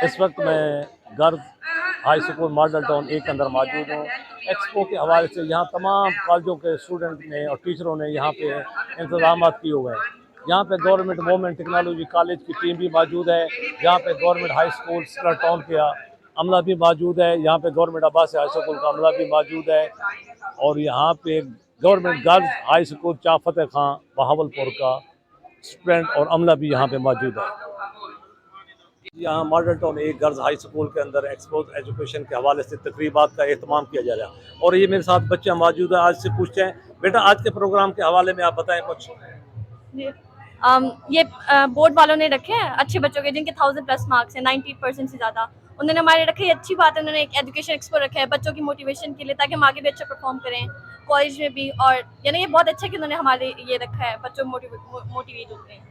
इस वक्त मैं girls high school model town एक के अंदर मौजूद हूँ। एक्सपो के हवाले से यहाँ तमाम कॉलेजों के स्टूडेंट ने और टीचरों ने यहाँ पे इंतजाम किए हुए हैं। यहाँ पे गवर्नमेंट वोमेन टेक्नोलॉजी कॉलेज की टीम भी मौजूद है। यहाँ पे government high school scholar town का अमला भी मौजूद है। यहाँ पे गवर्नमेंट अब्बास हाई स्कूल का अमला भी मौजूद है। और यहाँ पे government girls high school Chah Fateh खां बहावलपुर का स्टूडेंट और अमला भी यहाँ पे मौजूद है। यहाँ मॉडल टाउन एक गर्ल्स हाई स्कूल के अंदर एक्सपोज एजुकेशन के हवाले से तकरीबात का एहतमाम किया जा रहा है और ये मेरे साथ बच्चा मौजूद है। आज से पूछते हैं, बेटा आज के प्रोग्राम के हवाले में आप बताएं कुछ। ये बोर्ड वालों ने रखे हैं अच्छे बच्चों के जिनके 1000+ मार्क्स हैं, 90% से ज़्यादा उन्होंने हमारे रखे। ये अच्छी बात है, उन्होंने एक एजुकेशन एक्सपो रखा है बच्चों की मोटिवेशन के लिए, ताकि हम आगे भी अच्छा परफॉर्म करें कॉलेज में भी। और यानी ये बहुत अच्छा है कि उन्होंने हमारे ये रखा है, बच्चों मोटिवेट होते हैं।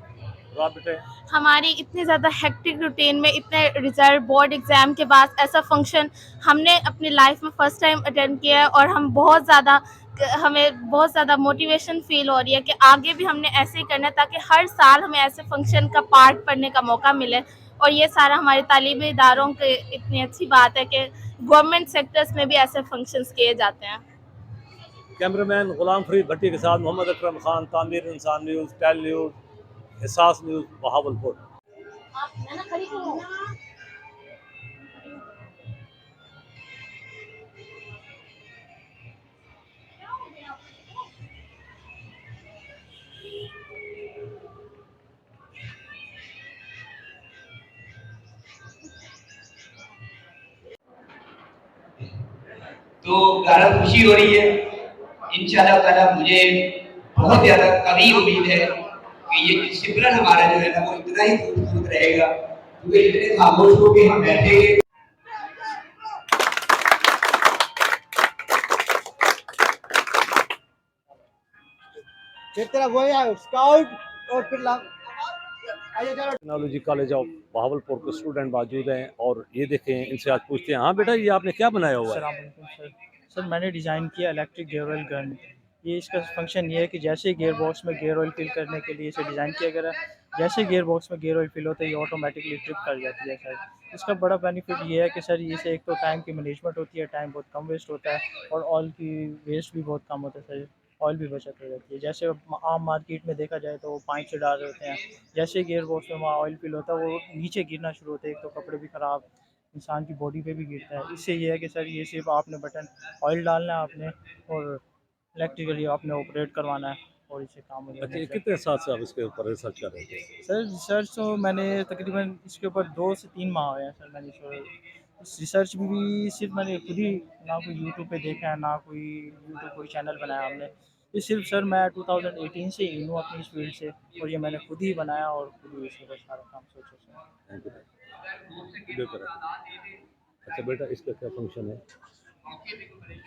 हमारी इतनी ज़्यादा हेक्टिक रूटीन में इतने रिजल्ट बोर्ड एग्ज़ाम के बाद ऐसा फंक्शन हमने अपनी लाइफ में फ़र्स्ट टाइम अटेंड किया है और हमें बहुत ज़्यादा मोटिवेशन फील हो रही है कि आगे भी हमने ऐसे ही करना है, ताकि हर साल हमें ऐसे फंक्शन का पार्ट पढ़ने का मौका मिले। और ये सारा हमारे तालीमी इदारों के इतनी अच्छी बात है कि गवर्नमेंट सेक्टर्स में भी ऐसे फंक्शंस किए जाते हैं। कैमरामैन गुलाम फरीद भट्टी के साथ मोहम्मद अकरम खान, तामीर इंसान न्यूज़, टेल न्यूज़, एहसास न्यूज़, बहावलपुर। तो ज़्यादा खुशी हो रही है। इंशाल्लाह ताला मुझे बहुत ज़्यादा कड़ी उम्मीद है कि ये डिसिप्लिन हमारा जो है ना वो इतना ही खूबसूरत रहेगा, क्योंकि इतने खामोश होकर हम बैठेंगे। फिर तेरा वही है स्काउट और फिर टेक्नोलॉजी कॉलेज ऑफ बहावलपुर के स्टूडेंट मौजूद हैं और ये देखें, इनसे आज पूछते हैं। हाँ बेटा, ये आपने क्या बनाया हुआ है? सर मैंने डिज़ाइन किया इलेक्ट्रिक गियर ऑयल गन। ये इसका फंक्शन ये है कि जैसे गियर बॉक्स में गियर ऑयल फिल करने के लिए इसे डिज़ाइन किया गया है। जैसे गियर बॉक्स में गियर ऑयल फिल होता है ये ऑटोमेटिकली ट्रिप कर जाती है सर। इसका बड़ा बेनिफिट ये है कि सर इससे एक तो टाइम की मैनेजमेंट होती है, टाइम बहुत कम वेस्ट होता है और ऑयल की वेस्ट भी बहुत कम होता है सर। ऑयल भी बचत हो जाती है। जैसे आम मार्केट में देखा जाए तो वो पाइप से डाल रहे होते हैं, जैसे गियर बॉक्स में वहाँ ऑयल फिल होता है वो नीचे गिरना शुरू होता है। एक तो कपड़े भी ख़राब, इंसान की बॉडी पे भी गिरता है। इससे ये है कि सर ये सिर्फ आपने बटन ऑयल डालना है आपने और इलेक्ट्रिकली आपने ऑपरेट करवाना है और इससे काम हो जाएगा। अच्छा, कितने साल से आप इसके ऊपर रिसर्च कर रहे थे? सर रिसर्च तो मैंने तकरीबन इसके ऊपर 2 से 3 माह हुए हैं सर। मैंने इस रिसर्च भी सिर्फ मैंने खुद ही, ना कोई यूट्यूब पे देखा है ना कोई यूट्यूब कोई चैनल बनाया हमने। ये सिर्फ सर मैं 2018 से ही हूँ अपनी इस फील्ड से और ये मैंने खुद ही बनाया और खुद ही इसके ऊपर सारा काम सोचा से। अच्छा बेटा, इसका क्या फंक्शन है?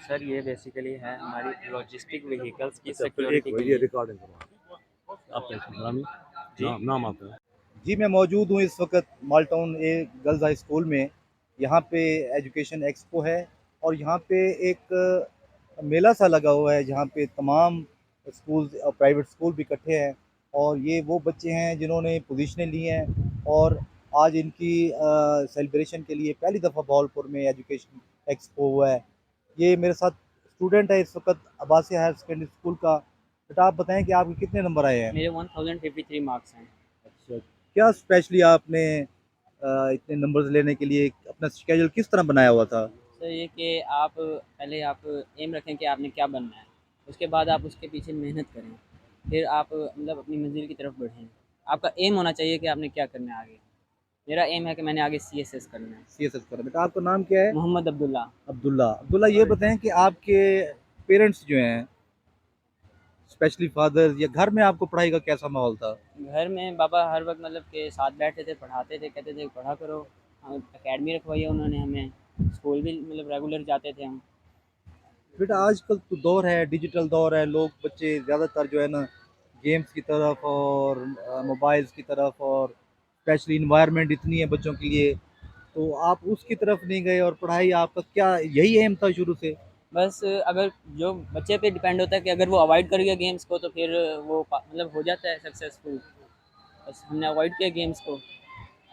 सर ये बेसिकली है हमारी लॉजिस्टिक व्हीकल्स की अच्छा, सिक्योरिटी के ये लिए। रिकॉर्डिंग करवा आपका नाम जी नाम आपका? जी मैं मौजूद हूँ इस वक्त मॉल टाउन ए गर्ल्स हाई स्कूल में। यहाँ पे एजुकेशन एक्सपो है और यहाँ पे एक मेला सा लगा हुआ है जहाँ पे तमाम स्कूल और प्राइवेट स्कूल भी इकट्ठे हैं और ये वो बच्चे हैं जिन्होंने पोजीशनें ली हैं और आज इनकी सेलिब्रेशन के लिए पहली दफ़ा बहावलपुर में एजुकेशन एक्सपो हुआ है। ये मेरे साथ स्टूडेंट है इस वक्त अब्बासी हायर सेकेंडरी स्कूल का। बेटा आप बताएं कि आपके कितने नंबर आए हैं? मेरे 1053 मार्क्स हैं। अच्छा, क्या स्पेशली आपने इतने नंबर्स लेने के लिए अपना शेड्यूल किस तरह बनाया हुआ था? सर ये कि आप पहले आप एम रखें कि आपने क्या बनना है, उसके बाद आप उसके पीछे मेहनत करें, फिर आप मतलब अपनी मंजिल की तरफ बढ़ें। आपका एम होना चाहिए कि आपने क्या करना है आगे। मेरा एम है कि मैंने आगे CSS करना है। CSS करा। बेटा आपका नाम क्या है? मोहम्मद अब्दुल्ला। अब्दुल्ला। अब्दुल्ला ये बताएं कि आपके पेरेंट्स जो हैं स्पेशली फादर या घर में आपको पढ़ाई का कैसा माहौल था? घर में पापा हर वक्त मतलब के साथ बैठते थे, पढ़ाते थे, कहते थे पढ़ा करो। अकेडमी रखवाई है उन्होंने हमें, स्कूल भी मतलब रेगुलर जाते थे हम। बेटा आजकल तो दौर है, डिजिटल दौर है, लोग बच्चे ज़्यादातर जो है ना गेम्स की तरफ और मोबाइल्स की तरफ और स्पेशली इन्वायरमेंट इतनी है बच्चों के लिए, तो आप उसकी तरफ नहीं गए और पढ़ाई आपका क्या यही एम था शुरू से? बस अगर जो बच्चे पे डिपेंड होता है कि अगर वो अवॉइड कर गया गेम्स को तो फिर वो मतलब हो जाता है सक्सेसफुल। बस हमने अवॉइड किया गेम्स को।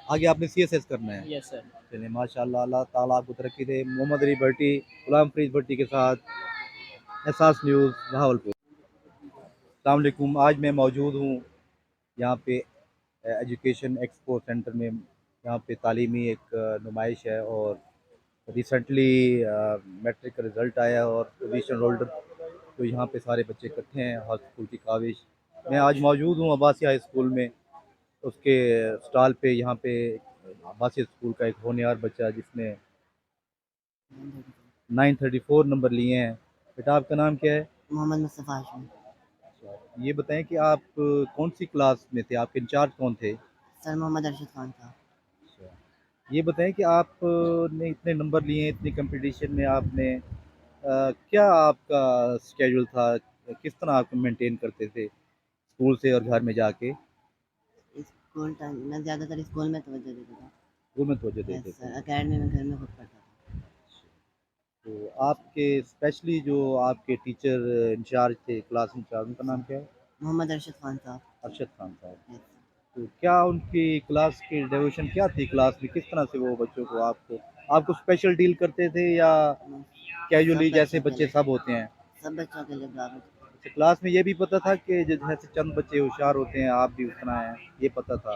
आगे आपने CSS करना है। Yes sir. चलिए माशाल्लाह, अल्लाह ताला आपको तरक्की दे। मोहम्मद अली भट्टी, गुलाम फरीद भट्टी के साथ एहसास न्यूज़, बहावलपुर। अस्सलाम वालेकुम, आज मैं मौजूद हूँ यहाँ पे एजुकेशन एक्सपो सेंटर में। यहाँ पे तालीमी एक नुमाइश है और रिसेंटली मैट्रिक का रिज़ल्ट आया और पोजीशन होल्डर, तो यहाँ पे सारे बच्चे इकट्ठे हैं हर स्कूल की काविश। मैं आज मौजूद हूँ अब्बासी हाई स्कूल में, उसके स्टॉल पे। यहाँ पे अब्बासी स्कूल का एक होनहार बच्चा जिसने 934 नंबर लिए हैं। बेटा आपका नाम क्या है? मोहम्मद मुस्तफ़ा हाशमी। अच्छा, ये बताएं कि आप कौन सी क्लास में थे, आपके इंचार्ज कौन थे? सर मोहम्मद अरशद खान था। अच्छा, ये बताएं कि आप ने इतने नंबर लिए हैं, इतनी कंपटीशन में आपने क्या आपका स्केड्यूल था, किस तरह आप मेंटेन करते थे स्कूल से और घर में जाके? स्कूल टाइम मैं ज़्यादातर स्कूल में तवज्जो देता था। स्कूल में तवज्जो यस देते थे। सर, एकेडमी में घर में खुद पढ़ता था। तो आपके स्पेशली जो आपके टीचर इंचार्ज थे, क्लास इंचार्ज, उनका नाम क्या है? मोहम्मद अरशद खान साहब। अरशद खान साहब। यस तो क्या उनकी क्लास की डेवोशन क्या थी क्लास में, किस तरह से वो बच्चों को आपको आपको स्पेशल डील करते थे या सब कैजुअली जैसे बच्चों के बच्चे लिए, सब होते हैं? सब बच्चों के लिए बराबर। अच्छा, क्लास में ये भी पता था कि जैसे चंद बच्चे होशियार होते हैं, आप भी उतना हैं, ये पता था?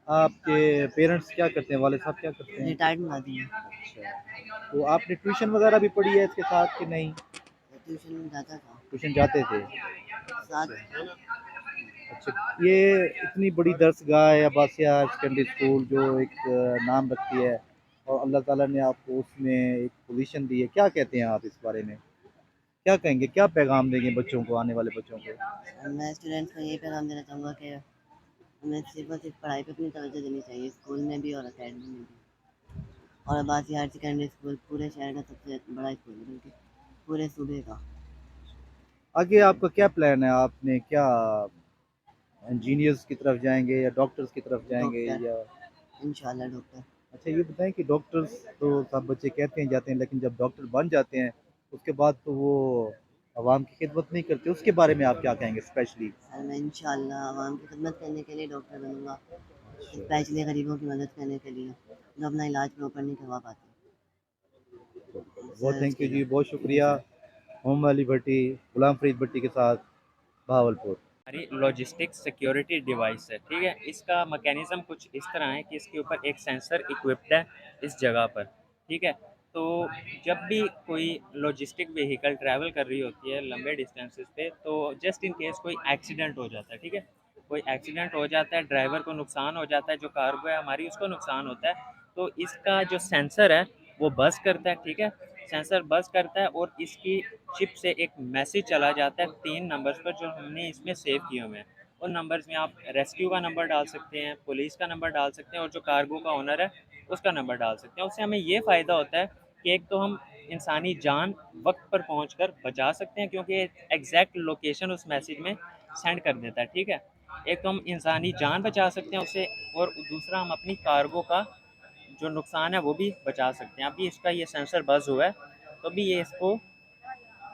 आपके पेरेंट्स क्या करते हैं, वाले साहब क्या करते हैं? रिटायर्ड मुलाजिम है। अच्छा, तो आपने ट्यूशन वगैरह भी पढ़ी है इसके साथ कि नहीं? ट्यूशन में जाता था ट्यूशन जाते थे? साथ। अच्छा, ये इतनी बड़ी दरसगाह है अब्बासिया सेकेंडरी स्कूल जो एक नाम रखती है और अल्लाह ताला ने आपको उसमें एक पोजीशन दी है, क्या कहते हैं आप इस बारे में? क्या कहेंगे, क्या पैगाम देंगे बच्चों को, आने वाले बच्चों को? मैं स्टूडेंट्स को यही पैगाम देना चाहूँगा कि हमें सिर्फ और सिर्फ पढ़ाई पे अपनी तवज्जो देनी चाहिए, स्कूल में भी और एकेडमी में भी। और अब्बासी हायर सेकेंडरी स्कूल पूरे शहर का सबसे बड़ा स्कूल है, बल्कि पूरे सूबे का। आगे आपका क्या प्लान है, आपने क्या इंजीनियर्स की तरफ जाएंगे या डॉक्टर्स की तरफ जाएंगे डॉक्टर, या? इंशाल्लाह डॉक्टर। अच्छा, ये बताएं कि डॉक्टर्स तो सब बच्चे कहते हैं जाते हैं, लेकिन जब डॉक्टर बन जाते हैं उसके बाद तो वो आवाम की खिदमत नहीं करते, उसके बारे में आप क्या कहेंगे स्पेशली? और मैं इंशाल्लाह आवाम की खिदमत करने के लिए डॉक्टर बनूँगा, स्पेशली गरीबों की मदद करने के लिए जो अपना इलाज प्रॉपर नहीं करवा पाते। बहुत सर थैंक उसके यू जी, लिए बहुत शुक्रिया। मोहम्मद अली भट्टी, गुलाम फरीद भट्टी के साथ, बहावलपुर। हमारी लॉजिस्टिक सिक्योरिटी डिवाइस है, ठीक है। इसका मैकेनिज़्म कुछ इस तरह है कि इसके ऊपर एक सेंसर इक्विप्ड है इस जगह पर, ठीक है। तो जब भी कोई लॉजिस्टिक व्हीकल ट्रैवल कर रही होती है लंबे डिस्टेंसेस पे, तो जस्ट इन केस कोई एक्सीडेंट हो जाता है, ठीक है। कोई एक्सीडेंट हो जाता है, ड्राइवर को नुकसान हो जाता है, जो कार्गो है हमारी उसको नुकसान होता है, तो इसका जो सेंसर है वो बज़ करता है, ठीक है। सेंसर बज़ करता है और इसकी चिप से एक मैसेज चला जाता है 3 नंबर्स पर जो हमने इसमें सेव किए हुए हैं। उन नंबर्स में आप रेस्क्यू का नंबर डाल सकते हैं, पुलिस का नंबर डाल सकते हैं और जो कार्गो का ओनर है उसका नंबर डाल सकते हैं। उससे हमें ये फ़ायदा होता है कि एक तो हम इंसानी जान वक्त पर पहुंचकर बचा सकते हैं, क्योंकि एग्जैक्ट लोकेशन उस मैसेज में सेंड कर देता है, ठीक है। एक तो हम इंसानी जान बचा सकते हैं उससे, और दूसरा हम अपनी कार्गो का जो नुकसान है वो भी बचा सकते हैं। अभी इसका ये सेंसर बज़ हुआ है, तो अभी ये इसको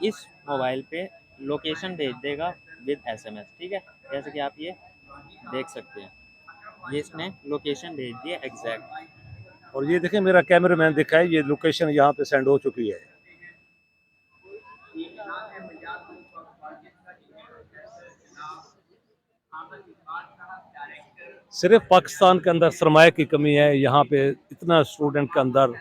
इस मोबाइल पे लोकेशन भेज देगा विद एसएमएस, ठीक है। जैसे कि आप ये देख सकते हैं, ये इसने लोकेशन भेज दी है एग्जैक्ट। और ये देखें मेरा कैमरामैन दिखा है, ये लोकेशन यहाँ पे सेंड हो चुकी है। सिर्फ पाकिस्तान के अंदर सरमाए की कमी है, यहाँ पे इतना स्टूडेंट के अंदर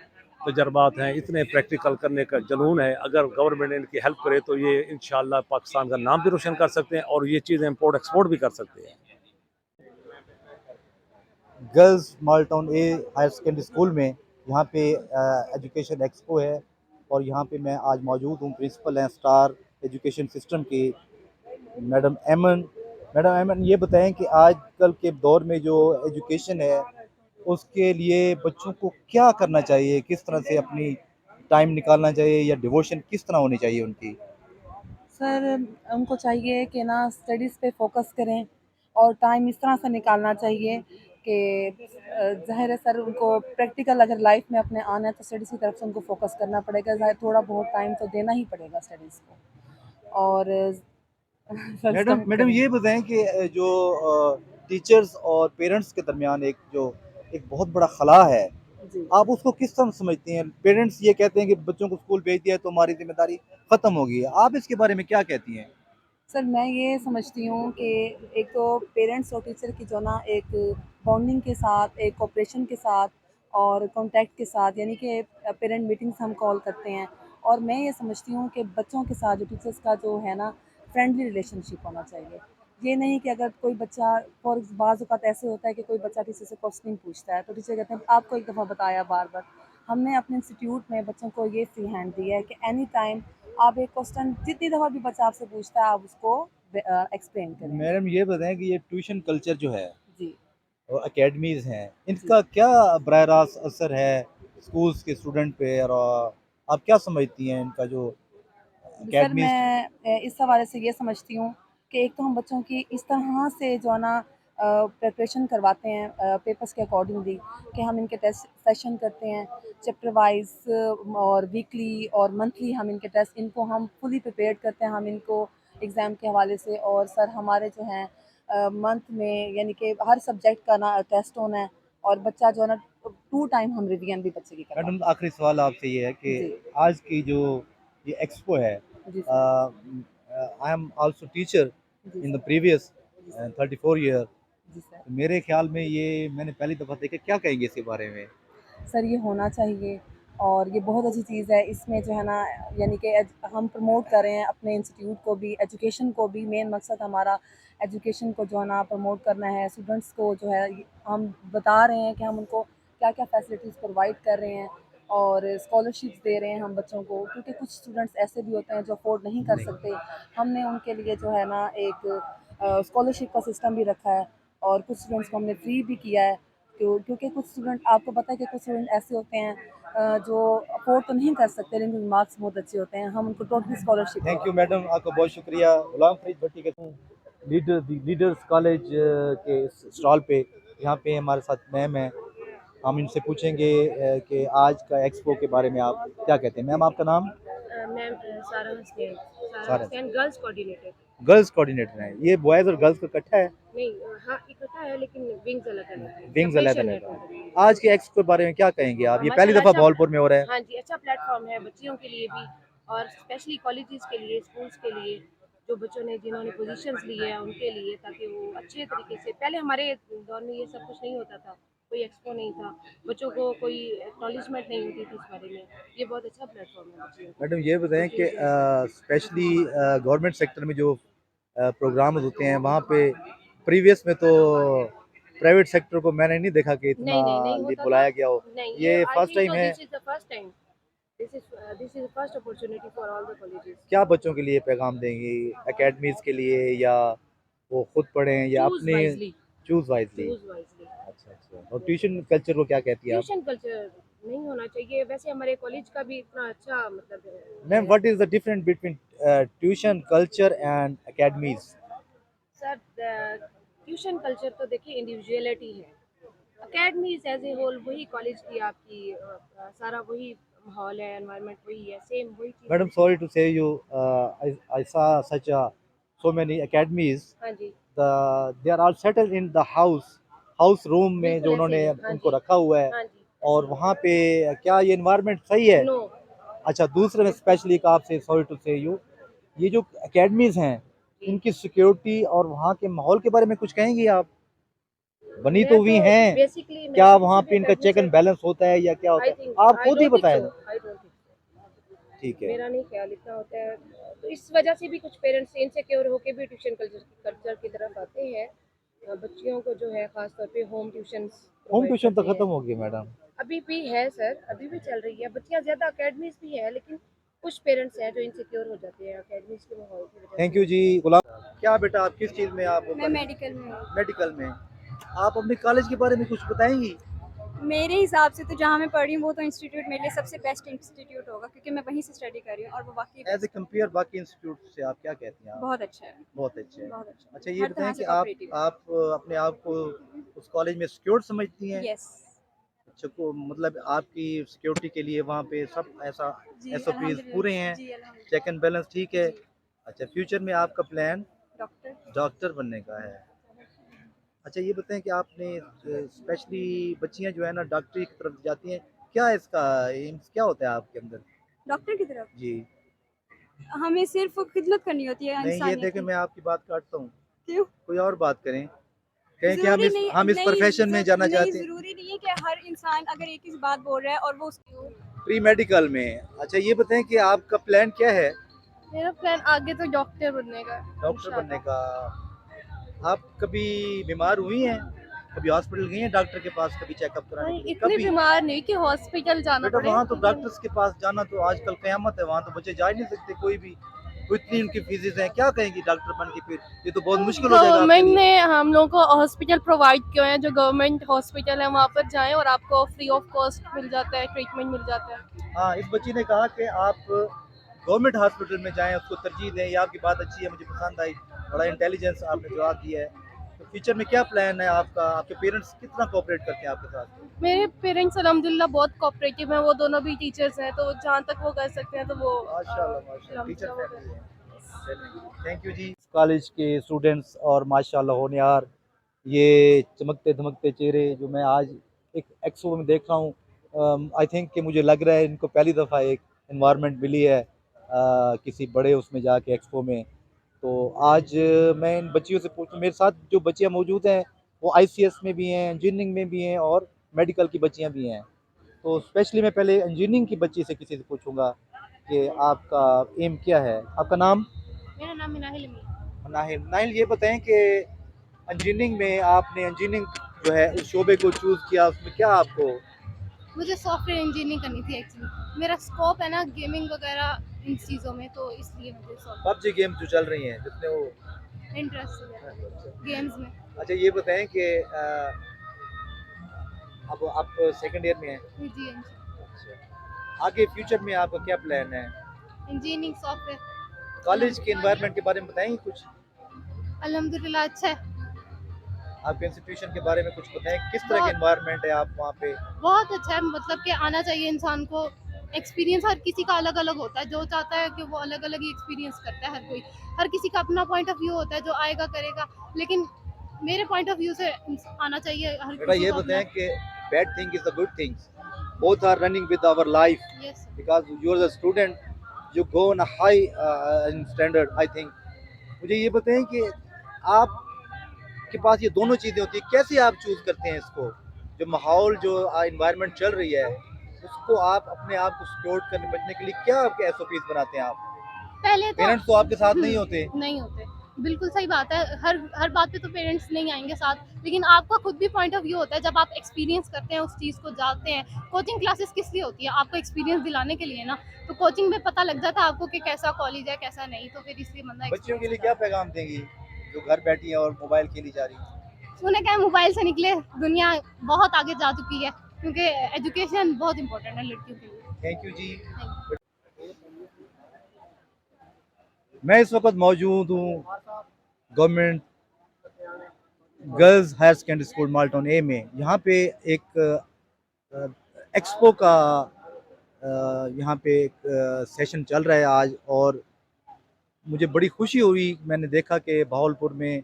तजर्बात हैं, इतने प्रैक्टिकल करने का जुनून है। अगर गवर्नमेंट इनकी हेल्प करे तो ये इंशाल्लाह पाकिस्तान का नाम भी रोशन कर सकते हैं और ये चीज़ें इम्पोर्ट एक्सपोर्ट भी कर सकते हैं। Girls Model Town A higher secondary school में यहाँ पे एजुकेशन एक्सपो है और यहाँ पे मैं आज मौजूद हूँ। प्रिंसिपल हैं स्टार एजुकेशन सिस्टम की मैडम एमन। मैडम एमन, ये बताएं कि आजकल के दौर में जो एजुकेशन है उसके लिए बच्चों को क्या करना चाहिए, किस तरह से अपनी टाइम निकालना चाहिए या डिवोशन किस तरह होनी चाहिए उनकी? सर उनको चाहिए कि ना स्टडीज़ पे फोकस करें और टाइम इस तरह से निकालना चाहिए कि ज़ाहिर है सर उनको प्रैक्टिकल अगर लाइफ में अपने आना है तो स्टडीज़ की तरफ से उनको फोकस करना पड़ेगा। ज़ाहिर थोड़ा बहुत टाइम तो देना ही पड़ेगा स्टडीज़ को। और सर मैडम स्टमक मैडम करें। ये बताएं कि जो टीचर्स और पेरेंट्स के दरमियान एक बहुत बड़ा खला है, जी आप उसको किस तरह समझती हैं? पेरेंट्स ये कहते हैं कि बच्चों को स्कूल भेज दिया तो हमारी जिम्मेदारी खत्म हो गई है, आप इसके बारे में क्या कहती हैं? सर, मैं ये समझती हूँ कि एक तो पेरेंट्स और टीचर की जो ना एक बॉन्डिंग के साथ, एक कोऑपरेशन के साथ और कॉन्टैक्ट के साथ, यानी कि पेरेंट मीटिंग्स हम कॉल करते हैं। और मैं ये समझती हूँ कि बच्चों के साथ जो टीचर्स का जो है ना फ्रेंडली रिलेशनशिप होना चाहिए। ये नहीं कि अगर कोई बच्चा फॉर बाज़ औक़ात ऐसे होता है कि कोई बच्चा टीचर से क्वेश्चनिंग पूछता है, तो टीचर कहते हैं आपको एक दफ़ा बताया बार-बार। हमने अपने इंस्टीट्यूट में बच्चों को ये फ्री हैंड दी है कि एनी टाइम आप एक क्वेश्चन जितनी दफ़ा भी बच्चा आपसे पूछता है आप उसको एक्सप्लेन करें। मैडम ये बताएं कि ये ट्यूशन कल्चर जो है जी, और एकेडमीज़ हैं, जी। इनका क्या बराह रास्त असर है स्कूल्स के स्टूडेंट पे, और आप क्या समझती हैं इनका जो सर, एकेडमीज़? मैं इस हवाले से ये समझती हूँ कि एक तो हम बच्चों की इस तरह से जो है ना प्रिपरेशन करवाते हैं पेपर्स के अकॉर्डिंगली कि हम इनके टेस्ट सेशन करते हैं चैप्टर वाइज़ और वीकली और मंथली हम इनके टेस्ट इनको हम फुली प्रिपेयर्ड करते हैं हम इनको एग्ज़ाम के हवाले से। और सर हमारे जो हैं मंथ में यानी कि हर सब्जेक्ट का ना टेस्ट होना है और बच्चा जो है ना 2 टाइम हम रिवीजन भी बच्चे की करवाते मैडम आखिरी सवाल आपसे ये है कि हैं। जी, आज की जो ये एक्सपो है, जी sir. I am also teacher जी इन द सर। प्रीवियस जी सर। 34 ईयर, जी सर। मेरे ख्याल में ये मैंने पहली दफ़ा देखा, क्या कहेंगे इसके बारे में? सर ये होना चाहिए और ये बहुत अच्छी चीज़ है। इसमें जो है ना यानी कि हम प्रमोट कर रहे हैं अपने इंस्टीट्यूट को भी, एजुकेशन को भी। मेन मकसद हमारा एजुकेशन को जो है ना प्रमोट करना है। स्टूडेंट्स को जो है हम बता रहे हैं कि हम उनको क्या-क्या फैसिलिटीज़ प्रोवाइड कर रहे हैं और स्कॉलरशिप्स दे रहे हैं हम बच्चों को, क्योंकि कुछ स्टूडेंट्स ऐसे भी होते हैं जो अफ़ोर्ड नहीं कर नहीं। सकते। हमने उनके लिए जो है ना एक स्कॉलरशिप का सिस्टम भी रखा है और कुछ स्टूडेंट्स को हमने फ्री भी किया है। क्योंकि कुछ स्टूडेंट आपको पता है कि कुछ स्टूडेंट ऐसे होते हैं जो अफ़ोर्ड तो नहीं कर सकते लेकिन मार्क्स बहुत अच्छे होते हैं, हम उनको टोटली स्कॉलरशिप थैंक यू देते हैं। मैडम, आपका बहुत शुक्रिया। गुलाम फरीद भट्टी के लीडर्स कॉलेज के स्टॉल पे, यहाँ पे हमारे साथ मैम है, हम इनसे पूछेंगे कि आज का एक्सपो के बारे में आप क्या कहते हैं। मैम आपका नाम? मैम सारा हसनैन सारा गर्ल्स कोऑर्डिनेटर। गर्ल्स कोऑर्डिनेटर हैं, ये बॉयज़ और गर्ल्स का इकट्ठा है? नहीं हाँ इकट्ठा है लेकिन विंग्स अलग अलग है, विंग्स अलग सेपरेशन है अलग टोटल। है। आज के एक्सपो के बारे में क्या कहेंगे आप? ये पहली माशाल्लाह दफ़ा अच्छा, भावलपुर में हो रहा है। हाँ जी अच्छा प्लेटफॉर्म है बच्चियों के लिए भी और स्पेशली कॉलेजेस के लिए, स्कूल्स के लिए, जो बच्चों ने जिन्होंने पोजीशंस ली है उनके लिए, ताकि वो अच्छे तरीके से, पहले हमारे दौर में ये सब कुछ नहीं होता था, कोई एक्सपो नहीं था, बच्चों को कोई एक्नॉलेजमेंट नहीं होती थी इस बारे में। ये बहुत अच्छा प्लेटफॉर्म है बच्चियों को। मैडम ये बताएं कि स्पेशली गवर्नमेंट सेक्टर में जो प्रोग्राम होते हैं वहाँ पे प्रीवियस में तो प्राइवेट सेक्टर को मैंने नहीं देखा कि इतना नहीं होता था। बुलाया गया हो। नहीं ये आई फर्स्ट थिंक टाइम सो है। This is the first time, this is the first opportunity for all the colleges. क्या बच्चों के लिए पैगाम देंगी, एकेडमीज के लिए, या वो खुद पढ़ें या चूज अपने wisely, choose wisely? Choose wisely. अच्छा अच्छा, और ट्यूशन कल्चर को क्या कहती है आप? ट्यूशन कल्चर नहीं होना चाहिए, वैसे हमारे कॉलेज का भी इतना अच्छा मतलब ma'am what is the difference between tuition culture and academies? Sir tuition culture तो देखिए इंडिविजुअलिटी है, अकेडमीज एज ए होल वही कॉलेज की आपकी सारा वही माहौल है, एनवायरनमेंट वही है, सेम वही चीज़ Madam, है। sorry to say you, I saw such so many academies. हाँ जी They are all settled in the house room में जो बिल्कुल ऐसे उन्होंने ही, हाँ उनको जी रखा हुआ है, हाँ जी और वहाँ पे क्या ये environment सही है? नो। अच्छा, दूसरे में स्पेशली एक आपसे sorry to say you, ये जो academies हैं, इनकी सिक्योरिटी और वहाँ के माहौल के बारे में कुछ कहेंगी आप? बनी मैं तो हुई तो हैं, बेसिकली मैं क्या तो वहाँ किसी पे भी इनका academy चेक एंड बैलेंस होता है या क्या होता आई है? थिंक आप आई खुद ही डोंट थिंक बताएं। सो, आई डोंट थिंक ठीक है। मेरा नहीं ख्याल इतना होता है। तो इस वजह से भी कुछ पेरेंट्स इनसिक्योर होकर भी ट्यूशन कल्चर की तरफ आते हैं। बच्चियों को जो है खास तौर पे home tuitions home provide tuition तो करते हैं। खत्म हो गई मैडम। अभी भी है सर, अभी भी चल रही है, बच्चियां ज़्यादा अकेडमीज भी है, लेकिन कुछ पेरेंट्स हैं जो इनसिक्योर हो जाते हैं अकेडमीज के माहौल की वजह थैंक से। यू जी। गुलाम, क्या बेटा आप किस चीज़ में आप मैं मेडिकल में हूँ। मेडिकल में, आप अपने कॉलेज के बारे में कुछ बताएंगी? मेरे हिसाब से तो जहाँ मैं पढ़ी हूँ वो तो इंस्टीट्यूट मेरे लिए सबसे बेस्ट इंस्टीट्यूट होगा, क्योंकि मैं वहीं से स्टडी कर रही हूँ और वो वाकई एज ए कम्पेयर बाकी इंस्टीट्यूट से आप क्या कहती हैं? आप बहुत अच्छा है। बहुत अच्छे हैं। बहुत अच्छा, अच्छा ये हर बताएं तरह कि से कोऑपरेटिव है। आप अपने आप को उस कॉलेज में सिक्योर समझती हैं? यस अच्छा, को मतलब आपकी सिक्योरिटी के लिए वहाँ पे सब ऐसा जी SOPs पूरे हैं, जी अल्हम्दुलिल्लाह। चेक एंड बैलेंस ठीक है? जी अच्छा, फ्यूचर में आपका प्लान डॉक्टर। डॉक्टर बनने का है? अच्छा ये बताएं कि आपने स्पेशली बच्चियां जो है ना डॉक्टरी की तरफ जाती हैं, क्या इसका एम्स क्या होता है आपके अंदर? डॉक्टर की तरफ जी। हमें सिर्फ खिदमत करनी होती है नहीं ये इंसानियत देखें की। मैं आपकी बात काटता हूँ, क्यों? कोई और बात करें। कहें कि ज़रूरी नहीं हम इस नहीं प्रोफेशन में जाना नहीं चाहते हैं। ज़रूरी नहीं है कि हर इंसान अगर एक ही बात बोल रहा है और वो उसकी प्री मेडिकल में। अच्छा ये बताएं कि आपका प्लान क्या है? मेरा प्लान आगे तो डॉक्टर बनने का है डॉक्टर बनने का। आप कभी बीमार हुई हैं? कभी हॉस्पिटल गई हैं डॉक्टर के पास कभी चेकअप कराने के लिए? इतनी कभी? बीमार नहीं कि हॉस्पिटल जाना बेटा पड़े वहाँ तो डॉक्टर्स के पास जाना तो आजकल क़यामत है, वहाँ तो बच्चे जा ही नहीं सकते कोई भी। तो इतनी उनकी फीसें हैं, क्या कहेंगी डॉक्टर बन के फिर? ये तो बहुत मुश्किल हो जाएगा आपके गवर्नमेंट लिए। ने हम लोगों को हॉस्पिटल प्रोवाइड किए हैं, जो गवर्नमेंट हॉस्पिटल है वहाँ पर जाएं और आपको फ्री ऑफ कॉस्ट मिल जाता है, ट्रीटमेंट मिल जाता है। हाँ, इस बच्ची ने कहा कि आप गवर्नमेंट हॉस्पिटल में जाएँ, उसको तरजीह दें। ये आपकी बात अच्छी है, मुझे पसंद आई। बड़ा इंटेलिजेंस आपने जवाब दिया है। तो फ्यूचर में क्या प्लान है आपका? आपके पेरेंट्स कितना कोऑपरेट करते हैं आपके साथ? मेरे पेरेंट्स अल्हम्दुलिल्लाह बहुत कोऑपरेटिव हैं, वो दोनों भी टीचर्स हैं, तो जहाँ तक वो कर सकते हैं तो वो माशाल्लाह माशाल्लाह टीचर अल्हम्दुलिल्लाह वो फैमिली है। थैंक यू जी। कॉलेज के स्टूडेंट्स और माशाल्लाह होनहार ये चमकते धमकते चेहरे जो मैं आज एक एक्सपो में देख रहा हूँ, आई थिंक कि मुझे लग रहा है इनको पहली दफ़ा एक एनवायरनमेंट मिली है किसी बड़े उसमें जाके एक्सपो में। तो आज मैं इन बच्चियों से पूछूं, मेरे साथ जो बच्चियां मौजूद हैं वो आईसीएस में भी हैं, इंजीनियरिंग में भी हैं और मेडिकल की बच्चियां भी हैं। तो स्पेशली मैं पहले इंजीनियरिंग की बच्ची से किसी से पूछूंगा कि आपका एम क्या है? आपका नाम? मेरा नाम मिनाहिल है। नाहिल। नाहिल ये बताएं कि इंजीनियरिंग में आपने इंजीनियरिंग जो है उस शोबे को चूज़ किया, उसमें क्या आपको? मुझे सॉफ्टवेयर इंजीनियरिंग करनी थी एक्चुअली। मेरा स्कोप है ना गेमिंग वगैरह इन चीज़ों में, तो इसलिए मुझे पबजी गेम जो चल रही हैं जितने वो। इंटरेस्ट है गेम्स में। अच्छा ये बताएं कि अब आप सेकंड ईयर में हैं। जी अच्छा, आगे फ्यूचर में आपका क्या प्लान है? Engineering software. कॉलेज के एनवायरनमेंट के बारे में बताएंगे कुछ? अल्हम्दुलिल्लाह अच्छा है। आपके इंस्टीट्यूशन के बारे में कुछ बताएं, किस तरह के एनवायरनमेंट है आप वहाँ पे? बहुत अच्छा है, मतलब कि आना चाहिए इंसान को। एक्सपीरियंस हर किसी का अलग अलग होता है, जो चाहता है कि वो अलग अलग ही एक्सपीरियंस करता है। हर कोई, हर किसी का अपना पॉइंट ऑफ व्यू होता है, जो आएगा करेगा। लेकिन मेरे पॉइंट ऑफ व्यू से आना चाहिए हर बेटा किसी ये को बताएं कि bad thing is the good things, both are running with our life Yes. because you are the student, you go on a high in standard I think। मुझे ये बताएं कि आपके पास ये दोनों चीज़ें होती है, कैसे आप चूज़ करते हैं इसको? जो माहौल जो इन्वायरमेंट चल रही है उसको आप अपने आप को सपोर्ट करने बचने के लिए क्या आपके एसओपीज बनाते हैं आप? पहले पेरेंट्स तो आपके साथ नहीं होते। नहीं होते, बिल्कुल सही बात है। हर बात पे तो पेरेंट्स नहीं आएंगे साथ, लेकिन आपका खुद भी पॉइंट ऑफ व्यू होता है जब आप एक्सपीरियंस करते हैं, उस चीज़ को जानते हैं। कोचिंग क्लासेस किस लिए होती है? आपको एक्सपीरियंस दिलाने के लिए ना। तो कोचिंग में पता लग जाता है आपको कि कैसा कॉलेज है कैसा नहीं, तो फिर इसलिए बंदा बच्चियों के लिए क्या पैगाम देंगी जो घर बैठी है और मोबाइल खेली जा रही है? उन्हें क्या, मोबाइल से निकले, दुनिया बहुत आगे जा चुकी है, क्योंकि एजुकेशन बहुत इंपॉर्टेंट है लड़कियों के लिए। थैंक यू जी। मैं इस वक्त मौजूद हूँ government girls higher secondary school model town A में। यहाँ पे एक एक्सपो का यहाँ पे एक सेशन चल रहा है आज, और मुझे बड़ी खुशी हुई। मैंने देखा कि भावलपुर में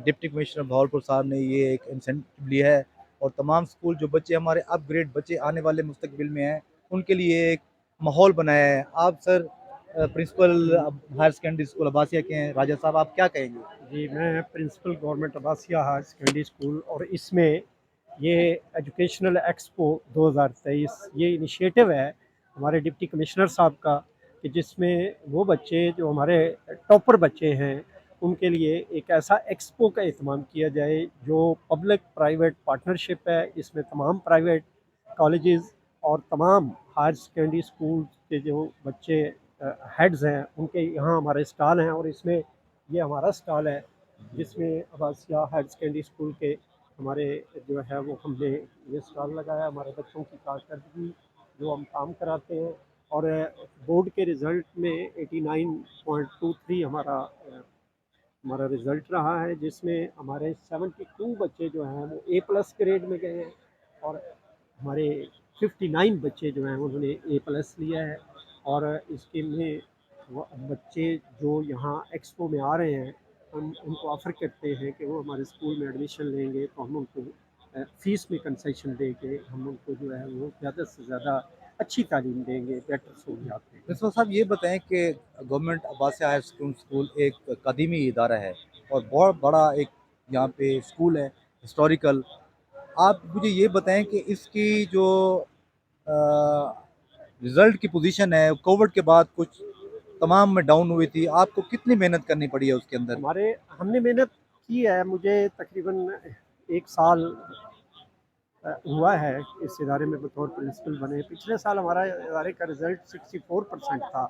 डिप्टी कमिश्नर भावलपुर साहब ने ये एक इंसेंटिव लिया है और तमाम स्कूल जो बच्चे हमारे अपग्रेड बच्चे आने वाले मुस्तकबिल में हैं उनके लिए एक माहौल बनाया है। आप sir principal higher secondary school Abbasia के हैं, राजा साहब आप क्या कहेंगे? जी, मैं principal government Abbasia higher secondary school, और इसमें ये एजुकेशनल एक्सपो 2023 ये इनिशिएटिव है हमारे डिप्टी कमिश्नर साहब का, कि जिसमें वो बच्चे जो हमारे टॉपर बच्चे हैं उनके लिए एक ऐसा एक्सपो का एहतमाम किया जाए जो पब्लिक प्राइवेट पार्टनरशिप है। इसमें तमाम प्राइवेट कॉलेजेस और तमाम हायर सेकेंडरी स्कूल के जो बच्चे हेड्स हैं उनके यहाँ हमारे स्टॉल हैं, और इसमें ये हमारा स्टॉल है जिसमें अब्बासिया हायर सेकेंडरी स्कूल के हमारे जो है वो हमने ये स्टॉल लगाया। हमारे बच्चों की कारकर्दगी जो हम काम कराते हैं, और बोर्ड के रिज़ल्ट में 89.23 हमारा रिज़ल्ट रहा है, जिसमें हमारे 72 बच्चे जो हैं वो A+ ग्रेड में गए हैं, और हमारे 59 बच्चे जो हैं उन्होंने A+ लिया है। और इसके में बच्चे जो यहाँ एक्सपो में आ रहे हैं हम उनको ऑफ़र करते हैं कि वो हमारे स्कूल में एडमिशन लेंगे तो हम उनको फ़ीस में कंसेशन देंगे, हम उनको जो है वो ज़्यादा से ज़्यादा अच्छी तालीम देंगे, बेटर सहूलियात देंगे। प्रिंसिपल साहब ये बताएं कि गवर्नमेंट अब्बासिया हायर स्कूल एक कदीमी इदारा है और बहुत बड़ा एक यहाँ पे स्कूल है हिस्टोरिकल। आप मुझे ये बताएं कि इसकी जो रिज़ल्ट की पोजीशन है कोविड के बाद कुछ तमाम में डाउन हुई थी, आपको कितनी मेहनत करनी पड़ी है उसके अंदर? हमने मेहनत की है, मुझे तकरीबन 1 साल हुआ है इस इदारे में बतौर प्रिंसिपल बने। पिछले साल हमारा इदारे का रिज़ल्ट 64% था,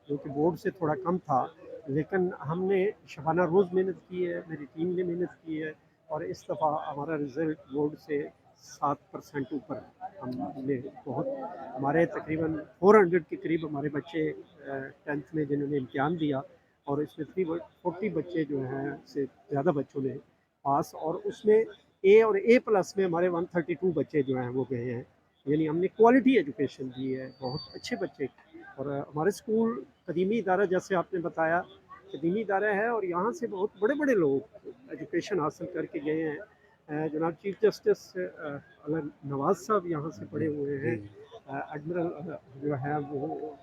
जो कि बोर्ड से थोड़ा कम था, लेकिन हमने शबाना रोज़ मेहनत की है, मेरी टीम ने मेहनत की है और इस दफ़ा हमारा रिज़ल्ट बोर्ड से 7% ऊपर हमने बहुत हमारे तकरीबन 400 के करीब हमारे बच्चे 10th में जिन्होंने इम्तिहान दिया और इसमें 340 बच्चे जो हैं से ज़्यादा बच्चों ने पास, और उसमें ए और ए प्लस में हमारे 132 बच्चे जो हैं वो गए हैं। यानी हमने क्वालिटी एजुकेशन दी है, बहुत अच्छे बच्चे। और हमारे स्कूल कदीमी इदारा, जैसे आपने बताया, कदीमी इदारा है और यहाँ से बहुत बड़े बड़े लोग एजुकेशन हासिल करके गए हैं। जनाब चीफ जस्टिस नवाज साहब यहाँ से पढ़े हुए हैं, एडमिरल जो है वो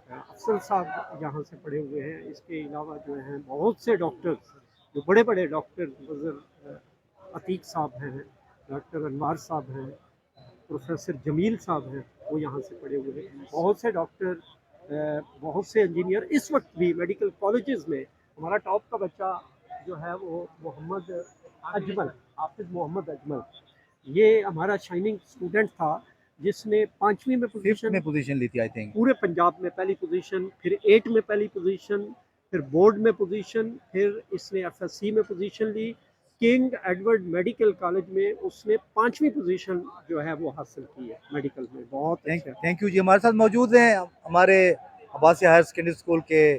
अफसल साहब यहाँ से पढ़े हुए हैं। इसके अलावा जो हैं बहुत से डॉक्टर्स, जो बड़े बड़े डॉक्टर, वज़ीर अतीक साहब हैं, डॉक्टर अनवार साहब हैं, प्रोफेसर जमील साहब हैं, वो यहाँ से पढ़े हुए हैं। बहुत से डॉक्टर, बहुत से इंजीनियर इस वक्त भी मेडिकल कॉलेजेस में। हमारा टॉप का बच्चा जो है वो मोहम्मद अजमल, हाफिज़ मोहम्मद अजमल, ये हमारा शाइनिंग स्टूडेंट था जिसने 5वीं में पोजीशन ली थी आई थिंक, पूरे पंजाब में पहली पोजीशन, फिर 8 में पहली पोजीशन, फिर बोर्ड में पोजीशन, फिर इसने एफएससी में पोजीशन ली। किंग एडवर्ड मेडिकल कॉलेज में उसने 5वीं पोजीशन जो है वो हासिल की है मेडिकल में। बहुत थैंक यू जी। हमारे साथ मौजूद हैं हमारे अब्बासिया हायर सेकेंडरी स्कूल के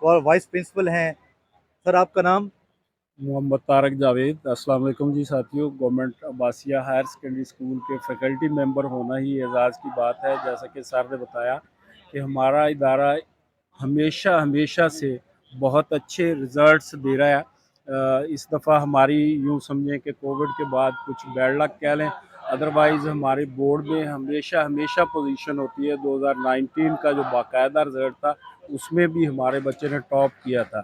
वाइस प्रिंसिपल हैं। सर आपका नाम? मोहम्मद तारक जावेद। अस्सलाम वालेकुम जी साथियों। Government Abbasia higher secondary school के फैकल्टी मेंबर होना ही एज़ाज़ की बात है। जैसा कि सर ने बताया कि हमारा इदारा हमेशा से बहुत अच्छे रिज़ल्ट्स दे रहा है। इस दफ़ा हमारी यूँ समझें कि कोविड के बाद कुछ बैड लक कह लें, अदरवाइज़ हमारे बोर्ड में हमेशा पोजीशन होती है। 2019 का जो बाकायदा रिज़ल्ट था उसमें भी हमारे बच्चे ने टॉप किया था।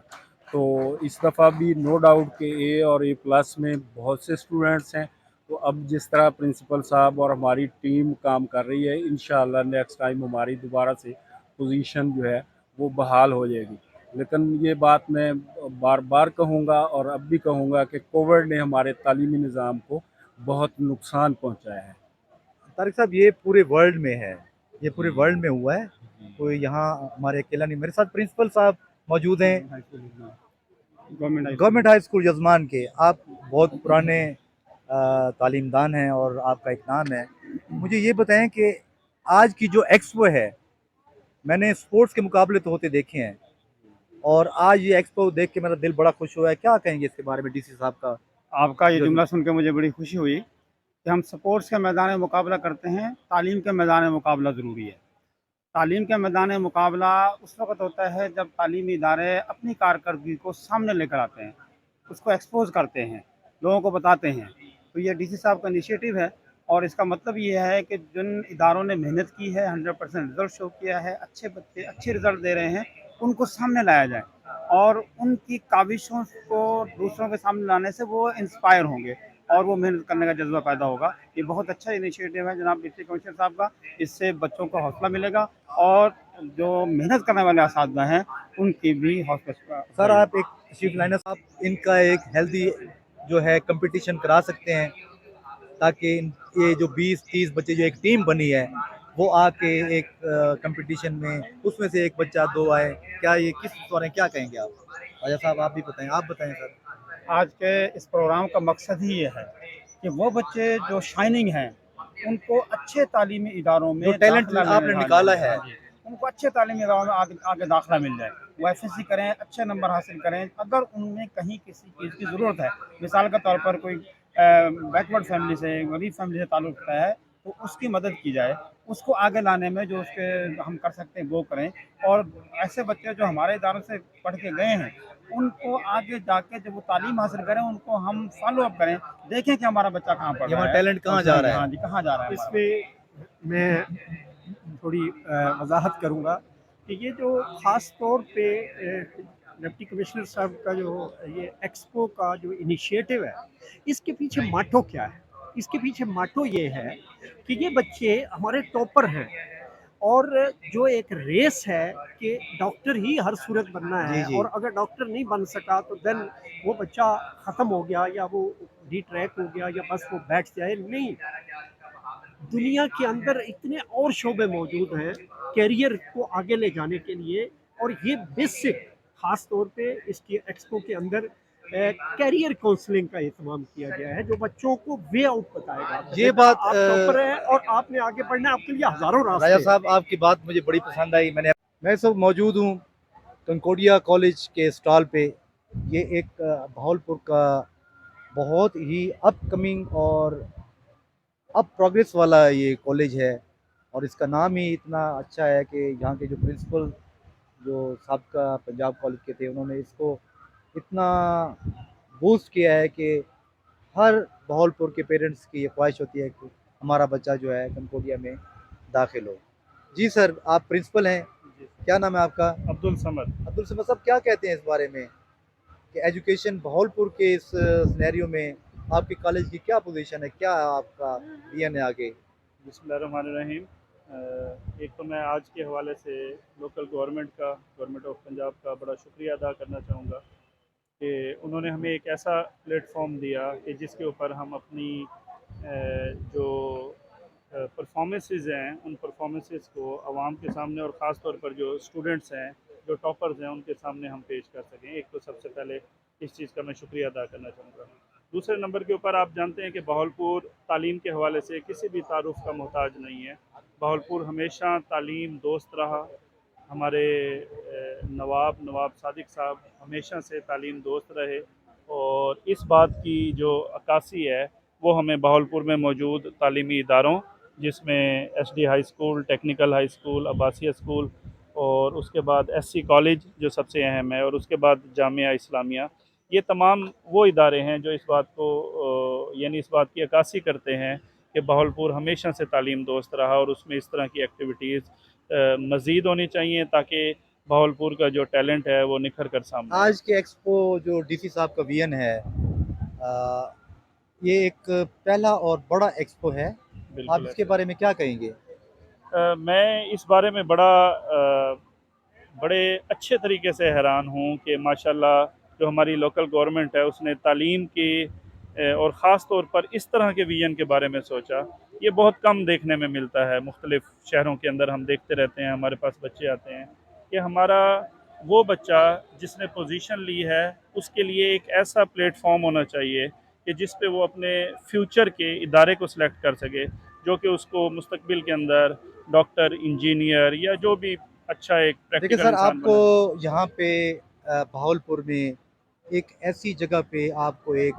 तो इस दफ़ा भी नो डाउट कि ए और ए प्लस में बहुत से स्टूडेंट्स हैं। तो अब जिस तरह प्रिंसिपल साहब और हमारी टीम काम कर रही है, इंशाअल्लाह नेक्स्ट टाइम हमारी दोबारा से पोजीशन जो है वो बहाल हो जाएगी। लेकिन ये बात मैं बार बार कहूँगा और अब भी कहूँगा कि कोविड ने हमारे तालीमी निज़ाम को बहुत नुकसान पहुँचाया है। तारिक साहब ये पूरे वर्ल्ड में है, ये पूरे वर्ल्ड में हुआ है, तो यहाँ हमारे अकेला नहीं। मेरे साथ प्रिंसिपल साहब मौजूद हैं गवर्नमेंट हाई स्कूल यजमान के। आप बहुत पुराने तालीमदान हैं और आपका एक नाम है। मुझे ये बताएं कि आज की जो एक्सपो है, मैंने स्पोर्ट्स के मुकाबले तो होते देखे हैं और आज ये एक्सपो देख के मेरा दिल बड़ा खुश हुआ है। क्या कहेंगे इसके बारे में डीसी साहब का? आपका ये जुमला सुन के मुझे बड़ी खुशी हुई कि हम स्पोर्ट्स के मैदान में मुकाबला करते हैं, तालीम के मैदान में मुकाबला ज़रूरी है। तालीम के मैदान में मुकाबला उस वक्त होता है जब तालीमी इदारे अपनी कारकर्दगी को सामने लेकर आते हैं, उसको एक्सपोज करते हैं, लोगों को बताते हैं। तो ये डीसी साहब का इनिशिएटिव है और इसका मतलब ये है कि जिन इदारों ने मेहनत की है, 100% रिज़ल्ट शो किया है, अच्छे बच्चे अच्छे रिज़ल्ट दे रहे हैं, उनको सामने लाया जाए और उनकी काविशों को दूसरों के सामने लाने से वो इंस्पायर होंगे और वो मेहनत करने का जज्बा पैदा होगा। ये बहुत अच्छा इनिशिएटिव है जनाब डिप्टी कमिश्नर साहब का। इससे बच्चों को हौसला मिलेगा और जो मेहनत करने वाले असातिज़ा हैं उनकी भी हौसला। सर आप एक चीफ लाइनर साहब, इनका एक हेल्दी जो है कंपटीशन करा सकते हैं ताकि ये जो 20-30 बच्चे जो एक टीम बनी है वो आके एक कंपटीशन में उसमें से एक बच्चा 2 आए। क्या ये किस तरह, क्या कहेंगे आप? राजा साहब आप भी बताएं, आप बताएं सर। आज के इस प्रोग्राम का मकसद ही ये है कि वो बच्चे जो शाइनिंग हैं उनको अच्छे तालीमी इदारों में जो टैलेंट आपने निकाला है उनको अच्छे तालीमी इदारों में आगे दाखिला मिल जाए, वो एफएससी करें, अच्छे नंबर हासिल करें। अगर उनमें कहीं किसी चीज़ की ज़रूरत है, मिसाल के तौर पर कोई बैकवर्ड फैमिली से, गरीब फैमिली से ताल्लुक़ रखता है, तो उसकी मदद की जाए, उसको आगे लाने में जो उसके हम कर सकते हैं वो करें। और ऐसे बच्चे जो हमारे इदारों से पढ़ के गए हैं उनको आगे जाके जब वो तालीम हासिल करें उनको हम फॉलो अप करें, देखें कि हमारा बच्चा कहाँ पढ़ ये रहा हमारा है, टैलेंट कहाँ जा रहा है। हाँ जी, कहाँ जा रहा है हमारा इसमें मैं थोड़ी वजाहत करूँगा कि ये जो ख़ास तौर पे डिप्टी कमिश्नर साहब का जो ये एक्सपो का जो इनिशिएटिव है, इसके पीछे माटो क्या है? इसके पीछे माटो ये है कि ये बच्चे हमारे टॉपर हैं और जो एक रेस है कि डॉक्टर ही हर सूरत बनना जी, है जी। और अगर डॉक्टर नहीं बन सका तो देन वो बच्चा ख़त्म हो गया या वो डिट्रैक हो गया या बस वो बैठ जाए, नहीं। दुनिया के अंदर इतने और शोबे मौजूद हैं कैरियर को आगे ले जाने के लिए, और ये बेसिक खास तौर पे इसकी एक्सपो के अंदर कैरियर काउंसलिंग का एहतमाम किया गया है जो बच्चों को वे आउट बताएगा। ये बात आप टॉपर हैं और आपने आगे बढ़ना है, आपके लिए हजारों रास्ते राजा हैं। साहब आपकी बात मुझे बड़ी पसंद आई। मैं इस वक्त मौजूद हूँ कंकोडिया कॉलेज के स्टॉल पे। ये एक भावलपुर का बहुत ही अपकमिंग और अब प्रोग्रेस वाला ये कॉलेज है और इसका नाम ही इतना अच्छा है कि यहाँ के जो प्रिंसिपल जो साबका पंजाब कॉलेज के थे उन्होंने इसको इतना बूस्ट किया है कि हर भावलपुर के पेरेंट्स की ये ख्वाहिश होती है कि हमारा बच्चा जो है कंकोडिया में दाखिल हो। जी सर, आप प्रिंसिपल हैं, क्या नाम है आपका? अब्दुल समद। अब्दुल समद साहब, क्या कहते हैं इस बारे में कि एजुकेशन भावलपुर के इस सिनेरियो में आपके कॉलेज की क्या पोजीशन है, क्या आपका विजन है आगे? बिस्मिल्लाहिर्रहमानिर्रहीम। एक तो मैं आज के हवाले से लोकल गवर्नमेंट ऑफ पंजाब का बड़ा शुक्रिया अदा करना चाहूँगा कि उन्होंने हमें एक ऐसा प्लेटफॉर्म दिया कि जिसके ऊपर हम अपनी जो परफॉर्मेंसेस हैं उन परफॉर्मेंसेस को आवाम के सामने और ख़ास तौर पर जो स्टूडेंट्स हैं, जो टॉपर्स हैं, उनके सामने हम पेश कर सकें। एक तो सबसे पहले इस चीज़ का मैं शुक्रिया अदा करना चाहूँगा। दूसरे नंबर के ऊपर आप जानते हैं कि भावलपुर तालीम के हवाले से किसी भी तारुफ का मोहताज नहीं है। भावलपुर हमेशा तालीम दोस्त रहा। हमारे नवाब सादिक साहब हमेशा से तालीम दोस्त रहे और इस बात की जो अक्कासी है वो हमें भावलपुर में मौजूद तालीमी इदारों जिसमें SD high school, technical high school, Abbasia school और उसके बाद SC कॉलेज जो सबसे अहम है और उसके बाद जामिया इस्लामिया, ये तमाम वो इदारे हैं जो इस बात को यानी इस बात की अक्कासी करते हैं कि भावलपुर हमेशा से तालीम दोस्त रहा और उसमें इस तरह की एक्टिविटीज़ मज़ीद होनी चाहिए ताकि भावलपुर का जो टैलेंट है वो निखर कर सामने आए। आज के एक्सपो जो DC साहब का विजन है, ये एक पहला और बड़ा एक्सपो है, आप बिल्कुल इसके बारे में क्या कहेंगे? मैं इस बारे में बड़े अच्छे तरीके से हैरान हूँ कि माशाल्लाह जो हमारी लोकल गवर्नमेंट है उसने तालीम की और ख़ास तौर पर इस तरह के विजन के बारे में सोचा। ये बहुत कम देखने में मिलता है। मुख्तलिफ़ शहरों के अंदर हम देखते रहते हैं, हमारे पास बच्चे आते हैं कि हमारा वो बच्चा जिसने पोजीशन ली है उसके लिए एक ऐसा प्लेटफॉर्म होना चाहिए कि जिस पे वो अपने फ्यूचर के इदारे को सिलेक्ट कर सके जो कि उसको मुस्तकबिल के अंदर डॉक्टर, इंजीनियर या जो भी अच्छा एक देखिए प्रैक्टिकल सर, इंसान आपको यहाँ पे भावलपुर में एक ऐसी जगह पे आपको एक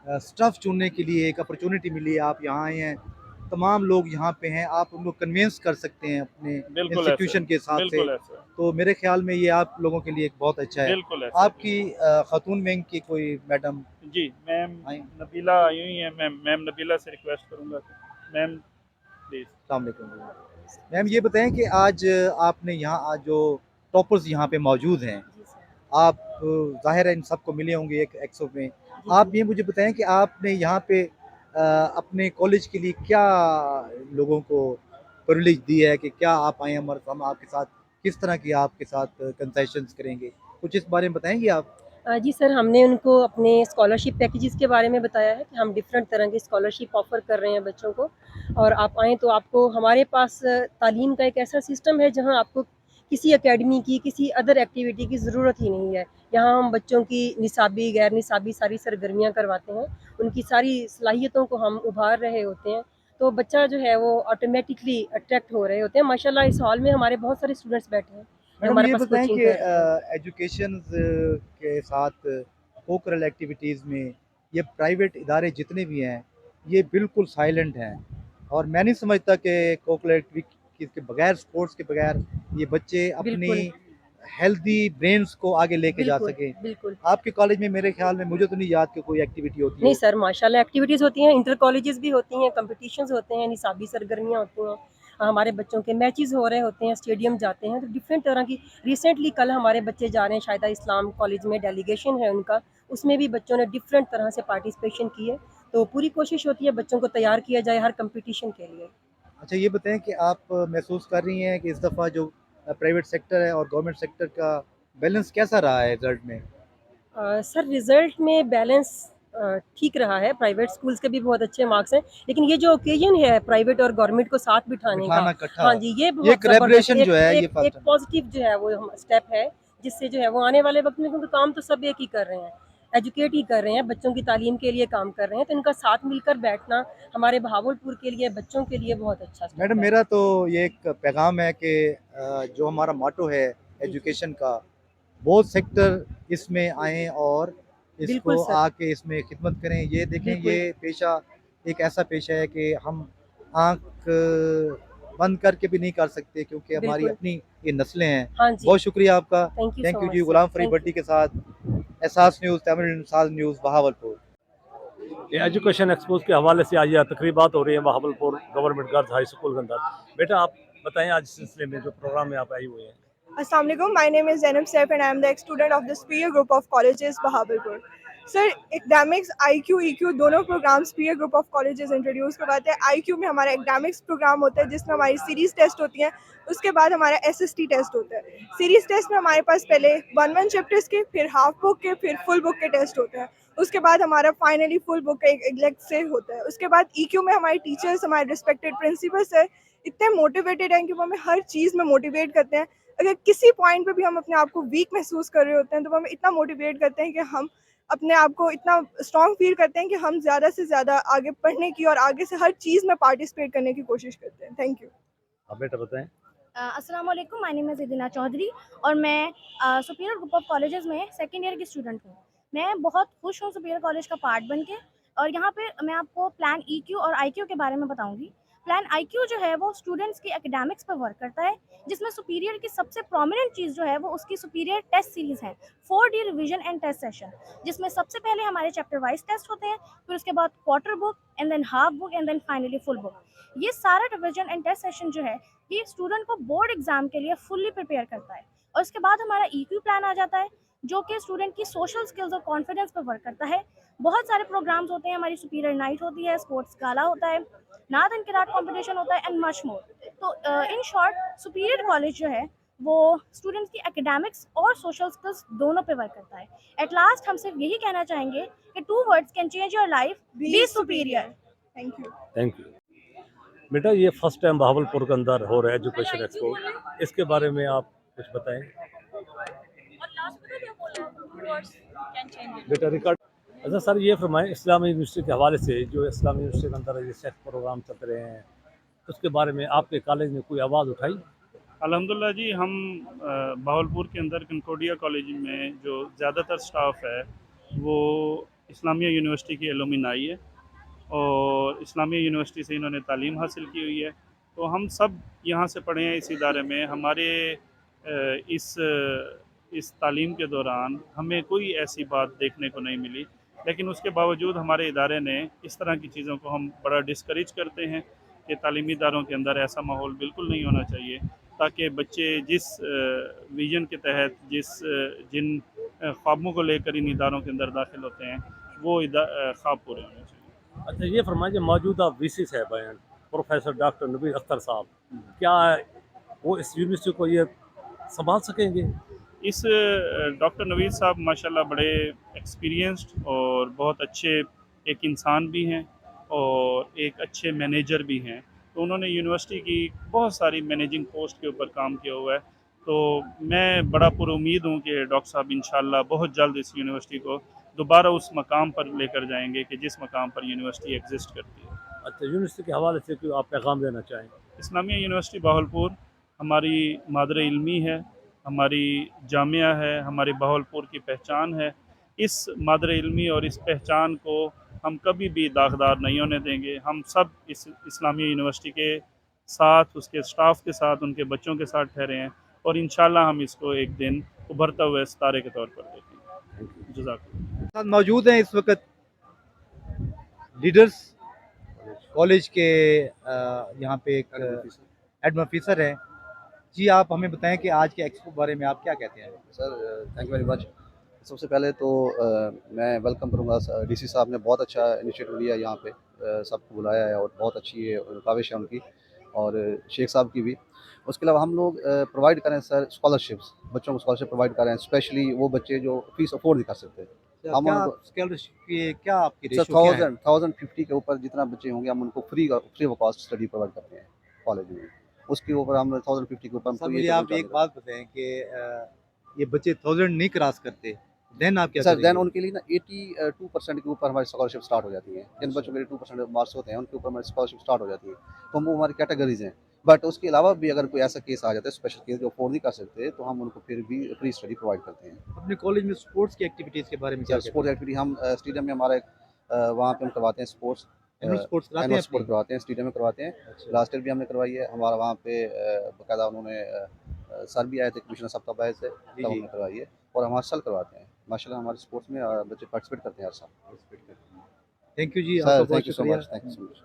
स्टाफ चुनने के लिए एक अपॉर्चुनिटी मिली है, आप यहाँ आए हैं, तमाम लोग यहाँ पे हैं, आप उनको कन्विंस कर सकते हैं अपने बिल्कुल इंस्टीट्यूशन के हिसाब से। बिल्कुल ऐसा तो मेरे ख्याल में ये आप लोगों के लिए एक बहुत अच्छा है। बिल्कुल ऐसा आपकी खातून विंग की कोई मैडम? जी, मैम नबीला आई हुई हैं। मैम नबीला से रिक्वेस्ट करूँगा मैम प्लीज़। अस्सलाम वालेकुम मैम, ये बताएं कि आज आपने यहाँ आज जो टॉपर्स यहाँ पे मौजूद हैं, आप ज़ाहिर है इन सबको मिले होंगे एक एक्सपो में। आप ये मुझे बताएं कि आपने यहाँ पे अपने कॉलेज के लिए क्या लोगों को प्रिविलेज दी है कि क्या आप आए हम आपके साथ किस तरह की आपके साथ कंसेशंस करेंगे, कुछ इस बारे में बताएंगे आप? जी सर, हमने उनको अपने स्कॉलरशिप पैकेजेस के बारे में बताया है कि हम डिफरेंट तरह की स्कॉलरशिप ऑफ़र कर रहे हैं बच्चों को, और आप आएँ तो आपको हमारे पास तालीम का एक ऐसा सिस्टम है जहां आपको किसी एकेडमी की, किसी अदर एक्टिविटी की ज़रूरत ही नहीं है। यहाँ हम बच्चों की निसाबी, गैर निसाबी सारी सरगर्मियाँ करवाते हैं, उनकी सारी सलाहियतों को हम उभार रहे होते हैं, तो बच्चा जो है वो ऑटोमेटिकली अट्रैक्ट हो रहे होते हैं। माशाल्लाह इस हॉल में हमारे बहुत सारे स्टूडेंट्स बैठे हैं जो मैडम हमारे ये पास बताएं कोचिंग कि कर रहे हैं। एजुकेशन के साथ कोकरल एक्टिविटीज़ में ये प्राइवेट इदारे जितने भी हैं ये बिल्कुल साइलेंट हैं, और मैं नहीं समझता कि को-करिकुलर के बगैर, स्पोर्ट्स के बगैर ये बच्चे अपनी बिल्कुल, हेल्दी ब्रेन्स को आगे लेके जा बिल्कुल, सकें। बिल्कुल। आपके कॉलेज में मेरे ख्याल में, मुझे तो नहीं याद कि कोई एक्टिविटी होती नहीं हो। सर, माशाल्लाह एक्टिविटीज़ होती हैं, इंटर कॉलेजेस भी होती हैं, कॉम्पिटिशन्स होते हैं, निसाबी सरगर्मियाँ होती हैं, हमारे बच्चों के मैचेस हो रहे होते हैं, स्टेडियम जाते हैं, तो डिफरेंट तरह की। रिसेंटली कल हमारे बच्चे जा रहे हैं शाहिदा इस्लाम कॉलेज में, डेलीगेशन है उनका, उसमें भी बच्चों ने डिफरेंट तरह से पार्टिसिपेशन की है। तो पूरी कोशिश होती है बच्चों को तैयार किया जाए हर कॉम्पिटिशन के लिए। अच्छा, ये बताएँ कि आप महसूस कर रही हैं कि इस दफ़ा जो प्राइवेट सेक्टर है और गवर्नमेंट सेक्टर का बैलेंस कैसा रहा है रिज़ल्ट में? सर रिज़ल्ट में बैलेंस ठीक रहा है, प्राइवेट स्कूल्स के भी बहुत अच्छे मार्क्स हैं, लेकिन ये जो ओकेजन है प्राइवेट और गवर्नमेंट को साथ बिठाने का, बिठाना इकट्ठा, हाँ जी, ये ये बहुत ज़बरदस्त कोलैबोरेशन जो है, ये एक फ़र्क है। पॉजिटिव जो है वो हम स्टेप है, जिससे जो है वो आने वाले वक़्त में, क्योंकि काम तो सब एक ही कर रहे हैं, एजुकेट ही कर रहे हैं, बच्चों की तालीम के लिए काम कर रहे हैं, तो इनका साथ मिलकर बैठना हमारे बहावलपुर के लिए, बच्चों के लिए बहुत अच्छा स्टेप मैडम, है। मेरा तो ये एक पैगाम है कि जो हमारा मोटो है एजुकेशन का, बहुत सेक्टर इसमें आएँ और बिल्कुल इसको सर। आके इसमें खिदमत करें। ये देखें, बिल्कुल। ये पेशा एक ऐसा पेशा है कि हम आँख बंद करके भी नहीं कर सकते, क्योंकि हमारी बिल्कुल। अपनी ये नस्लें हैं। हाँ जी। बहुत शुक्रिया आपका। Thank you thank so you much जी। Sir, Ghulam Farid thank you. Bhatti के साथ एहसास न्यूज़, तमिल इंसाज न्यूज़, बहावलपुर। ये एजुकेशन एक्सपोज के हवाले से आज यह तकरीबात हो रही है Bahawalpur government girls high school के अंदर। बेटा, आप बताएं आज इस सिलसिले में जो प्रोग्राम में आप आई हुई हैं। Assalamu alaikum. My name is Zainab Saif and I am the ex-student of the Spear Group of Colleges, Bahawalpur. Sir academics IQ EQ दोनों program Spear group of colleges introduce करवाते हैं। IQ में हमारा academics programme होता है जिसमें हमारी series test होती हैं, उसके बाद हमारा SST टेस्ट होता है। सीरीज टेस्ट में हमारे पास पहले 1 चैप्टर्स के, फिर हाफ बुक के, फिर फुल बुक के टेस्ट होते हैं। उसके बाद हमारा फाइनली फुल बुक का एक लेग से होता है। उसके बाद EQ में हमारे टीचर्स, हमारे रिस्पेक्टेड प्रिंसिपल्स है, इतने मोटिवेटेड हैं कि वो हमें हर चीज़ में मोटिवेट करते हैं। अगर किसी पॉइंट पे भी हम अपने आप को वीक महसूस कर रहे होते हैं तो वो हमें इतना मोटिवेट करते हैं कि हम अपने आप को इतना स्ट्रॉन्ग फील करते हैं कि हम ज़्यादा से ज़्यादा आगे पढ़ने की और आगे से हर चीज़ में पार्टिसिपेट करने की कोशिश करते हैं। Thank you. आप बेटा बताएं। अस्सलाम वालेकुम, माय नेम इज़ इदिना चौधरी और मैं सुपीरियर ग्रुप ऑफ कॉलेजेस में सेकंड ईयर की स्टूडेंट हूँ। मैं बहुत खुश हूँ सुपीरियर कॉलेज का पार्ट बन के, और यहाँ पे मैं आपको प्लान EQ और IQ के बारे में बताऊँगी। प्लान IQ जो है वो स्टूडेंट्स की एकेडमिक्स पर वर्क करता है, जिसमें सुपीरियर की सबसे प्रोमिनेंट चीज़ जो है वो उसकी सुपीरियर टेस्ट सीरीज़ है, 4D revision and test session, जिसमें सबसे पहले हमारे चैप्टर वाइज टेस्ट होते हैं, फिर उसके बाद quarter book and then half book and then finally full book. ये सारा रिवीजन एंड टेस्ट सेशन जो है ये स्टूडेंट को बोर्ड एग्जाम के लिए फुल्ली प्रिपेयर करता है। और उसके बाद हमारा EQ प्लान आ जाता है, जो कि स्टूडेंट की सोशल स्किल्स और कॉन्फिडेंस पर वर्क करता है। बहुत सारे प्रोग्राम्स होते हैं, हमारी सुपीरियर नाइट होती है, स्पोर्ट्स गाला होता है, नाद एंड किरात कॉम्पिटिशन होता है एंड मच मोर। तो इन शॉर्ट सुपीरियर कॉलेज जो है वो स्टूडेंट्स की एकेडमिक्स और सोशल स्किल्स दोनों पे वर्क करता है। एट लास्ट हम सिर्फ यही कहना चाहेंगे कि 2 words can change your life, B superior. Thank you. Thank you. बेटा, ये फर्स्ट टाइम बहावलपुर के अंदर हो रहा है एजुकेशन एक्सपो, इसके बारे में आप कुछ बताएं। बेटा रिकॉर्ड। अच्छा सर, ये फरमाएं, इस्लामी यूनिवर्सिटी के हवाले से जो इस्लामी यूनिवर्सिटी के अंदर ये सेक्ट प्रोग्राम चल रहे हैं, उसके बारे में आपके कॉलेज ने कोई आवाज़ उठाई? अल्हम्दुलिल्लाह जी, हम बहावलपुर के अंदर कंकोडिया कॉलेज में जो ज़्यादातर स्टाफ है वो इस्लामिया यूनिवर्सिटी की एलुमनाई है और इस्लामिया यूनिवर्सिटी से इन्होंने तालीम हासिल की हुई है। तो हम सब यहाँ से पढ़े हैं इस इदारे में। हमारे इस तालीम के दौरान हमें कोई ऐसी बात देखने को नहीं मिली, लेकिन उसके बावजूद हमारे इदारे ने इस तरह की चीज़ों को हम बड़ा डिस्करेज करते हैं कि तालीमी इदारों के अंदर ऐसा माहौल बिल्कुल नहीं होना चाहिए, ताकि बच्चे जिस विज़न के तहत जिन ख्वाबों को लेकर इन इदारों के अंदर दाखिल होते हैं वो ख्वाब पूरे होने चाहिए। अच्छा, ये फरमाइए, मौजूदा VC साहब प्रोफेसर डॉक्टर नवीद अख्तर साहब, क्या वो इस यूनिवर्सिटी को ये संभाल सकेंगे? इस डॉक्टर नवीद साहब माशाल्लाह बड़े एक्सपीरियंस्ड और बहुत अच्छे एक इंसान भी हैं और एक अच्छे मैनेजर भी हैं। तो उन्होंने यूनिवर्सिटी की बहुत सारी मैनेजिंग पोस्ट के ऊपर काम किया हुआ है। तो मैं बड़ा पुरुमीद हूँ कि डॉक्टर साहब इंशाल्लाह बहुत जल्द इस यूनिवर्सिटी को दोबारा उस मकाम पर लेकर जाएंगे कि जिस मकाम पर यूनिवर्सिटी एग्जिस्ट करती है। अच्छा, यूनिवर्सिटी के हवाले से कोई आप पैगाम देना चाहें? इस्लामिया यूनिवर्सिटी बहावलपुर हमारी मादर इल्मी है, हमारी जामिया है, हमारी बहावलपुर की पहचान है। इस मादर इल्मी और इस पहचान को हम कभी भी दागदार नहीं होने देंगे। हम सब इस इस्लामिया यूनिवर्सिटी के साथ, उसके स्टाफ के साथ, उनके बच्चों के साथ ठहरे हैं और इंशाल्लाह हम इसको एक दिन उभरता हुए सितारे के तौर पर देखेंगे। जज़ाकल्लाह। साथ मौजूद हैं इस वक्त लीडर्स कॉलेज के यहाँ पे एक एडमिन ऑफिसर है। जी आप हमें बताएं कि आज के एक्सपो बारे में आप क्या कहते हैं? Sir thank you very much. सबसे पहले तो मैं वेलकम करूँगा, डीसी साहब ने बहुत अच्छा इनिशिएटिव लिया, यहाँ पे सबको बुलाया है और बहुत अच्छी ये काविश है उनकी और शेख साहब की भी। उसके अलावा हम लोग प्रोवाइड करें सर स्कॉलरशिप्स, बच्चों को स्कॉलरशिप प्रोवाइड करें, स्पेशली वो बच्चे जो फीस अफोर्ड नहीं कर सकते। हम क्या उनको स्कॉलरशिप की क्या आपकी सर रेशो क्या है? 1050 के ऊपर जितना बच्चे होंगे हम उनको free of cost study provide करते हैं कॉलेज में। उसके ऊपर हम 1050 के ऊपर सर मुझे आप एक बात बताएं कि ये बच्चे 1000 नहीं क्रॉस करते, देन आप क्या सर करेंगे? देन उनके लिए ना 82% के ऊपर हमारी स्कॉलरशिप स्टार्ट हो जाती है। जिन बच्चों के 82% मार्क्स होते हैं उनके ऊपर हमारी स्कॉलरशिप स्टार्ट हो जाती है, तो हम वो हमारी कैटेगरीज हैं। बट उसके अलावा भी अगर कोई ऐसा केस आ जाता है, स्पेशल केस जो अफोर्ड नहीं कर सकते, तो हम उनको फिर भी फ्री स्टडी प्रोवाइड करते हैं। अपने कॉलेज में स्पोर्ट्स की एक्टिविटीज़ के बारे में क्या सर स्पोर्ट्स एक्टिविटी हम स्टेडियम में हमारा वहाँ पे हम करवाते हैं स्पोर्ट्स, एनुअल स्पोर्ट्स कराते हैं एनुअल स्पोर्ट अपनी? करवाते हैं, स्टेडियम में करवाते हैं। लास्ट ईयर भी हमने करवाई है। हमारा वहाँ पे बाकायदा उन्होंने सर भी आए थे, कमिश्नर साहब तब आए थे, तब हमने करवाई है और हम हर साल करवाते हैं। माशाल्लाह हमारे स्पोर्ट्स में बच्चे पार्टिसिपेट करते हैं हर साल। थैंक यू जी, सर आपका बहुत थैंक यू सो शुक्रिया। Much, thank you so much.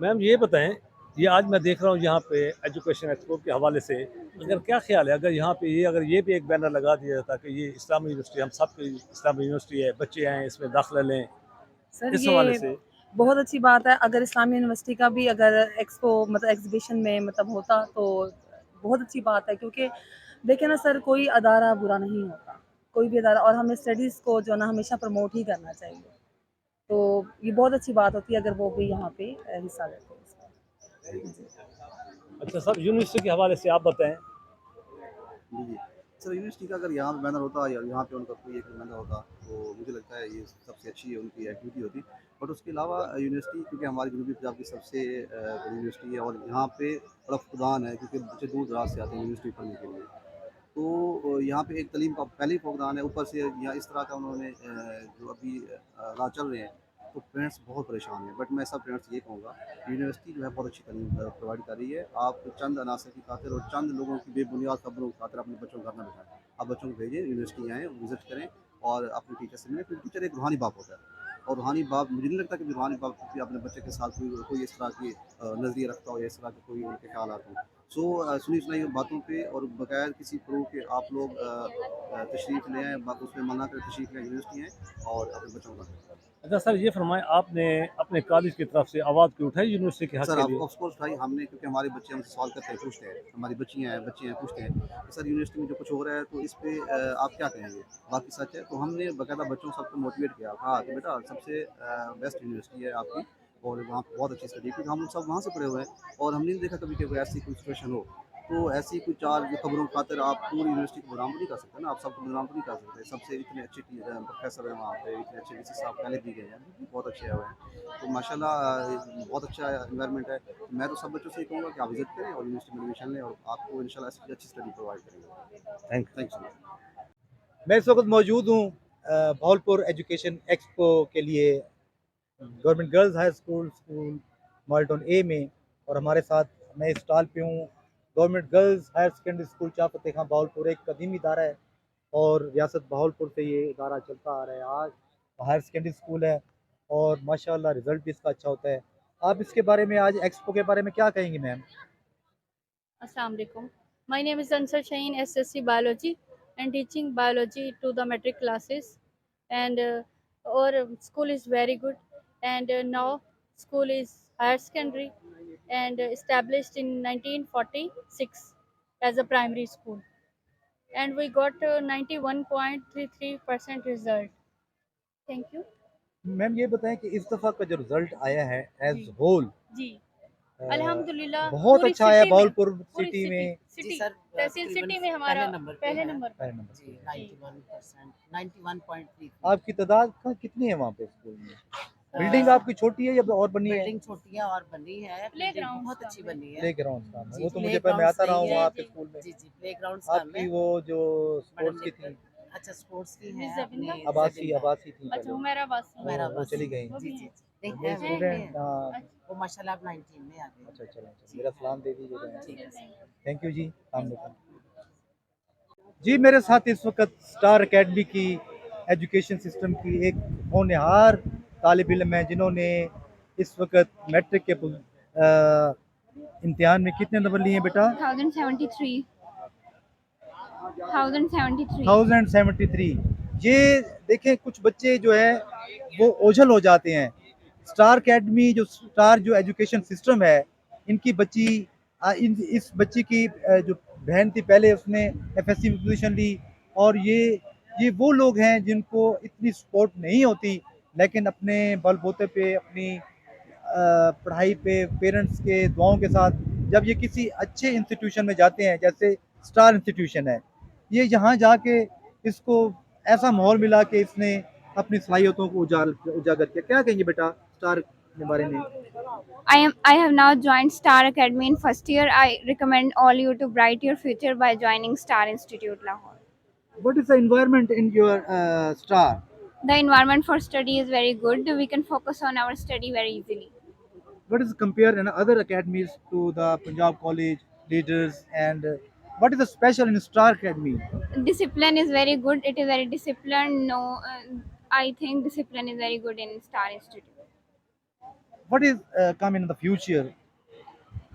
Ma'am ये बताएं, ये आज मैं देख रहा हूँ यहाँ पे एजुकेशन एक्सपो के हवाले से, अगर क्या ख्याल है अगर यहाँ पे ये भी एक बैनर लगा दिया जाता कि ये इस्लामी यूनिवर्सिटी, हम सब की इस्लामी यूनिवर्सिटी है, बच्चे आएँ इसमें दाखिला लें, सर इस हवाले ये से? बहुत अच्छी बात है। अगर इस्लामी यूनिवर्सिटी का भी अगर एक्सपो मतलब एग्जीबिशन में मतलब होता तो बहुत अच्छी बात है, क्योंकि देखिए ना सर, कोई अदारा बुरा नहीं होता, कोई भी अदारा, और हमें स्टडीज़ को जो है ना हमेशा प्रमोट ही करना चाहिए। तो ये बहुत अच्छी बात होती है अगर वो भी यहाँ पे हिस्सा लेते हैं इसमें। अच्छा सर, यूनिवर्सिटी के हवाले से आप बताएं। जी सर, यूनिवर्सिटी का अगर यहाँ पे बैनर होता या यहाँ पे उनका कोई एक बैनर होता तो मुझे लगता है ये सबसे अच्छी उनकी एक्टिविटी होती। बट उसके अलावा यूनिवर्सिटी, क्योंकि हमारी जनूबी पंजाब की सबसे बड़ी यूनिवर्सिटी है और यहाँ पे बड़ा फुकदान है, क्योंकि बच्चे दूर दराज से आते हैं यूनिवर्सिटी पढ़ने के लिए। तो यहाँ पे एक तालीम का पहले ही फुकदान है, ऊपर से यहाँ इस तरह का उन्होंने जो अभी राह चल रहे हैं, तो पेरेंट्स बहुत परेशान हैं। बट मैं सब पेरेंट्स ये कहूँगा, यूनिवर्सिटी जो है बहुत अच्छी तालीम प्रोवाइड कर रही है। आप चंद अनासर की खातिर और चंद लोगों की बेबुनियाद खबरों की खातिर अपने बच्चों को घर न बैठाएं। आप बच्चों को भेजें, यूनिवर्सिटी आएँ, विज़िट करें और अपने टीचर से मिलें, क्योंकि टीचर एक रूहानी बाप होता है और रूहानी बाप, मुझे नहीं लगता कि रूहानी बाप क्योंकि अपने बच्चे के साथ कोई इस तरह की नज़रिए रखता हो या इस तरह के कोई उनके ख्याल आते हों। सो सुनी सुनाई बातों पे और बगैर किसी प्रूफ के आप लोग तशरीफ़ ले आएँ, उसमें मना कर तशरीफ़ लें, यूनिवर्सिटी आएँ और अपने बच्चों को घर। अच्छा सर ये फरमाएं, आपने अपने कॉलेज की तरफ से आवाज़ क्यों उठाई यूनिवर्सिटी के हक़ सर के आप लिए? ऑफ कोर्स उठाई हमने, क्योंकि हमारे बच्चे हमसे सवाल करते हैं, पूछते हैं, हमारी बच्चियाँ हैं, बच्चे हैं, पूछते हैं कि सर यूनिवर्सिटी में जो कुछ हो रहा है तो इस पे आप क्या कहेंगे, बाकी सच है? तो हमने बाकायदा बच्चों सबको मोटिवेट किया, कहा कि बेटा सबसे बेस्ट यूनिवर्सिटी है आपकी और वहाँ बहुत अच्छी स्टडी, क्योंकि हम लोग सब वहाँ से पढ़े हुए हैं और हमने नहीं देखा कभी कि कोई ऐसी कोई सिचुएशन हो। तो ऐसी कोई चार खबरों की खातिर आप पूरी यूनिवर्सिटी को बदनाम नहीं कर सकते ना, आप सबको बदनाम नहीं कर सकते। सबसे इतने अच्छे प्रोफेसर हैं वहाँ पे, इतने अच्छे डीसी साहब पहले भी गए हैं, बहुत अच्छे आए हुए हैं। तो माशाल्लाह बहुत अच्छा एनवायरनमेंट है। मैं तो सब बच्चों से ये कहूँगा कि आप विजिट करें और यूनिवर्सिटी में एडमिशन लें और आपको इंशाल्लाह अच्छी स्टडी प्रोवाइड करेंगे। Thank you. मैं इस वक्त मौजूद हूँ भावलपुर एजुकेशन एक्सपो के लिए government girls high school model town A में, और हमारे साथ मैं इस स्टॉल पे हूँ। Government girls higher secondary school Chah Fateh खां भावलपुर एक कदीमी इदारा है और रियासत भावलपुर से ये इदारा चलता आ रहा है। आज हायर सेकेंडरी स्कूल है और माशाल्लाह रिज़ल्ट भी इसका अच्छा होता है। आप इसके बारे में, आज एक्सपो के बारे में क्या कहेंगी ma'am? Assalamu alaikum. My name is Ansar Shaheen, SSC Biology, and teaching biology to the metric classes. And our school is very good. And now school is higher secondary and established in 1946 as a primary school. And we got 91.33% result. Thank you. Ma'am ये बताएं कि इस दफ़ा का जो result आया है as whole जी अल्हम्दुलिल्लाह बहुत पूरी अच्छा आया सिटी में, भावलपुर पूरी सिटी में। सिटी तहसील सिटी में हमारा पहले नंबर पहले नंबर जी 91%, 91.3। आपकी तादाद का कितनी है वहाँ पे स्कूल में? बिल्डिंग आपकी छोटी है या और बनी है? बिल्डिंग छोटी है और बनी है, बिल्डिंग बहुत अच्छी बनी है। प्लेग्राउंड का जी, वो तो मुझे मैं प्लेग्राउंड आता रहा हूँ सही है। वहाँ पे स्कूल में। जी जी प्लेग्राउंड आपकी वो जो स्पोर्ट्स की थी अच्छा स्पोर्ट्स की है ज़बीना? अपने आबासी ज़बीना। आबासी थी अच्छा पहले। हुमैरा बासी। हुमैरा वो बासी। चली गई। जी जी नहीं मेरे है वो स्टूडेंट है। वो माशाल्लाह अब 19 में आ गए। अच्छा चलो मेरा सलाम दे दीजिएगा। ठीक है। थैंक यू जी। जी मेरे साथ इस वक्त स्टार एकेडमी की एजुकेशन सिस्टम की एक होनहार तालिब इल्म है जिन्होंने इस वक्त मैट्रिक के इम्तिहान में कितने नंबर लिए हैं बेटा? 1073 1073 1073। ये देखें कुछ बच्चे जो है वो ओझल हो जाते हैं। स्टार एकेडमी जो स्टार जो एजुकेशन सिस्टम है इनकी बच्ची इस बच्ची की जो बहन थी पहले उसने एफएससी में पोजीशन ली और ये वो लोग हैं जिनको इतनी सपोर्ट नहीं होती लेकिन अपने बलबूते पे अपनी पढ़ाई पे पेरेंट्स के दुआओं के साथ जब ये किसी अच्छे इंस्टीट्यूशन में जाते हैं जैसे स्टार इंस्टीट्यूशन है ये यहाँ जाके इसको ऐसा माहौल मिला कि इसने अपनी सलाहियतों को उजागर किया। क्या कहेंगे बेटा स्टार के बारे में? I have now joined Star Academy in first year. I recommend all you to bright your future by joining Star Institute Lahore. What is the environment in your star? The environment for study is very good. We can focus on our study very easily. What is compare in other academies to the Punjab College leaders and what is the special in Star Academy? Discipline is very good. It is very disciplined. No, I think discipline is very good in Star Institute. What is coming in the future?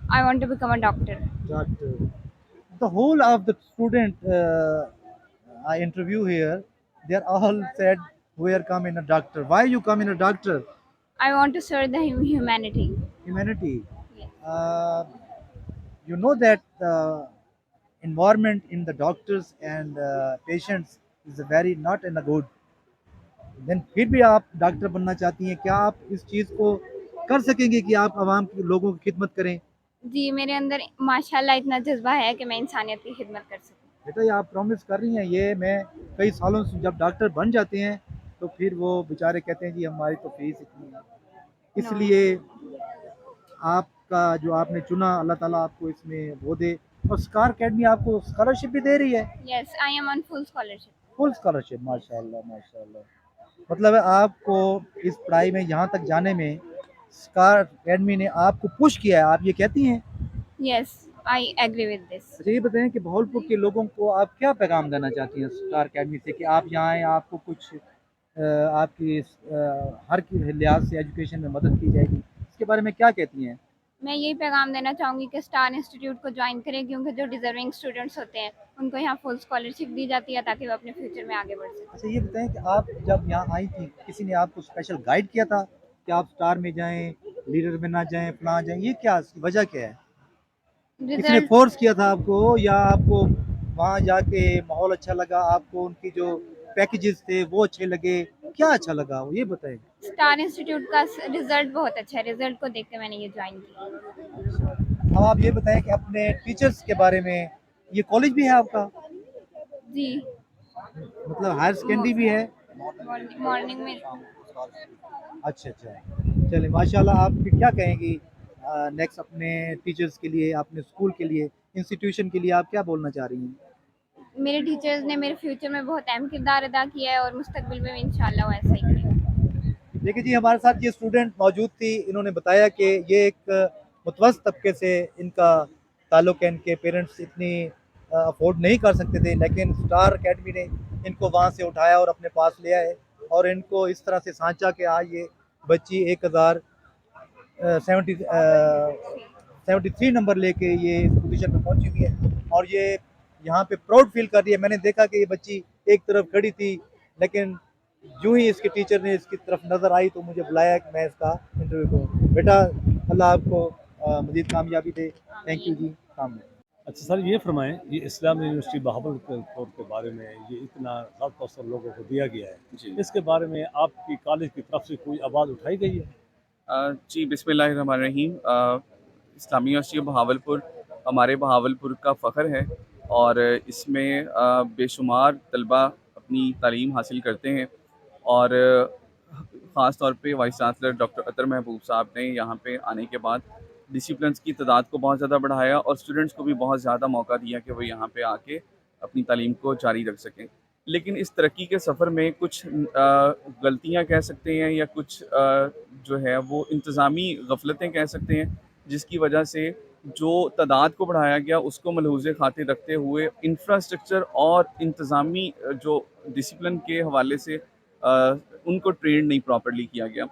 I want to become a doctor. Doctor. The whole of the student I interview here, they are all said we are coming a doctor. Why you come in a doctor? I want to serve the humanity. Humanity. You know that the environment in the doctors and patients is a very not in a good. Then फिर भी आप doctor बनना चाहती हैं क्या आप इस चीज़ को कर सकेंगे कि आप आवाम के लोगों की खिदमत करें? जी मेरे अंदर माशाल्लाह इतना जज्बा है कि मैं इंसानियत की खिदमत कर सकूं। बेटा ये आप प्रॉमिस कर रही हैं ये मैं कई सालों से जब डॉक्टर बन जाते हैं तो फिर वो बेचारे कहते हैं जी हमारी तो फीस इतनी है इसलिए आपका जो आपने चुना अल्लाह ताला आपको इसमें वो दे और स्टार एकेडमी आपको स्कॉलरशिप भी दे रही है। Yes, I am on full scholarship. Full scholarship माशाल्लाह माशाल्लाह। मतलब है आपको इस पढ़ाई में यहाँ तक जाने में स्टार एकेडमी ने आपको पुश किया है आप ये कहती हैं? Yes, I agree with this. अच्छा ये बताएं कि भावलपुर के लोगों को आप क्या पैगाम देना चाहती हैं स्टार एकेडमी से कि आप यहाँ आएँ आपको कुछ आपकी हर लिहाज से एजुकेशन में मदद की जाएगी इसके बारे में क्या कहती हैं? मैं यही पैगाम देना चाहूँगी कि स्टार इंस्टीट्यूट को ज्वाइन करें क्योंकि जो डिजर्विंग स्टूडेंट्स होते हैं उनको यहाँ फुल स्कॉलरशिप दी जाती है ताकि वो अपने फ्यूचर में आगे बढ़ सकें। अच्छा ये बताएं कि आप जब यहाँ आई थी किसी ने आपको स्पेशल गाइड किया था कि आप स्टार में जाएं लीडर में ना जाएं फलां जाएं ये क्या वजह क्या है? किसी ने फोर्स किया था आपको या आपको वहाँ जाके माहौल अच्छा लगा आपको उनकी जो पैकेजेस थे वो अच्छे लगे क्या अच्छा लगा वो ये बताएं? स्टार इंस्टीट्यूट का रिजल्ट बहुत अच्छा है रिजल्ट को देख के मैंने ये ज्वाइन किया। अब आप ये बताएं कि अपने टीचर्स के बारे में ये कॉलेज भी है आपका? जी मतलब हायर सेकेंडरी भी है? मॉर्निंग में। अच्छा चलिए माशाल्लाह आप फिर क्या कहेंगी नेक्स्ट अपने टीचर्स के लिए अपने स्कूल के लिए इंस्टीट्यूशन के लिए आप क्या बोलना चाह रही हैं? मेरे टीचर्स ने मेरे फ्यूचर में बहुत अहम किरदार अदा किया है और मुस्तकबिल में इंशाल्लाह वो ऐसा ही करेंगे। देखिए जी हमारे साथ ये स्टूडेंट मौजूद थी इन्होंने बताया कि ये एक मुतवस्सित तबके से इनका ताल्लुक़ है इनके पेरेंट्स इतनी अफोर्ड नहीं कर सकते थे लेकिन स्टार एकेडमी ने इनको वहाँ से उठाया और अपने पास ले आए और इनको इस तरह से सांचा कि आज ये बच्ची 1073 नंबर लेके ये इस पोजीशन पे पहुंची हुई है और ये यहाँ पे प्राउड फील कर रही है। मैंने देखा कि ये बच्ची एक तरफ खड़ी थी लेकिन यूं ही इसके टीचर ने इसकी तरफ नज़र आई तो मुझे बुलाया कि मैं इसका इंटरव्यू करूँ। बेटा अल्लाह आपको मज़ीद कामयाबी दे। थैंक यू जी। काम अच्छा सर ये फरमाएं ये इस्लामी यूनिवर्सिटी बहावलपुर के बारे में ये इतना ख़ास अवसर लोगों को दिया गया है इसके बारे में आपकी कॉलेज की तरफ से कोई आवाज़ उठाई गई है? जी बिस्मिल्लाहिर्रहमानिर्रहीम। इस्लामी यूनिवर्सिटी बहावलपुर हमारे बहावलपुर का फ़ख्र है और इसमें बेशुमार तलबा अपनी तालीम हासिल करते हैं और ख़ास तौर पे वाइस चांसलर डॉक्टर अतर महबूब साहब ने यहाँ पे आने के बाद डिसिप्लिन्स की तादाद को बहुत ज़्यादा बढ़ाया और स्टूडेंट्स को भी बहुत ज़्यादा मौका दिया कि वो यहाँ पे आके अपनी तालीम को जारी रख सकें। लेकिन इस तरक्की के सफ़र में कुछ गलतियां कह सकते हैं या कुछ जो है वो इंतज़ामी गफलतें कह सकते हैं, जिसकी वजह से जो तादाद को बढ़ाया गया उसको मलहूज़े खातिर रखते हुए इंफ्रास्ट्रक्चर और इंतज़ामी जो डिसिप्लिन के हवाले से उनको ट्रेंड नहीं प्रॉपर्ली किया गया।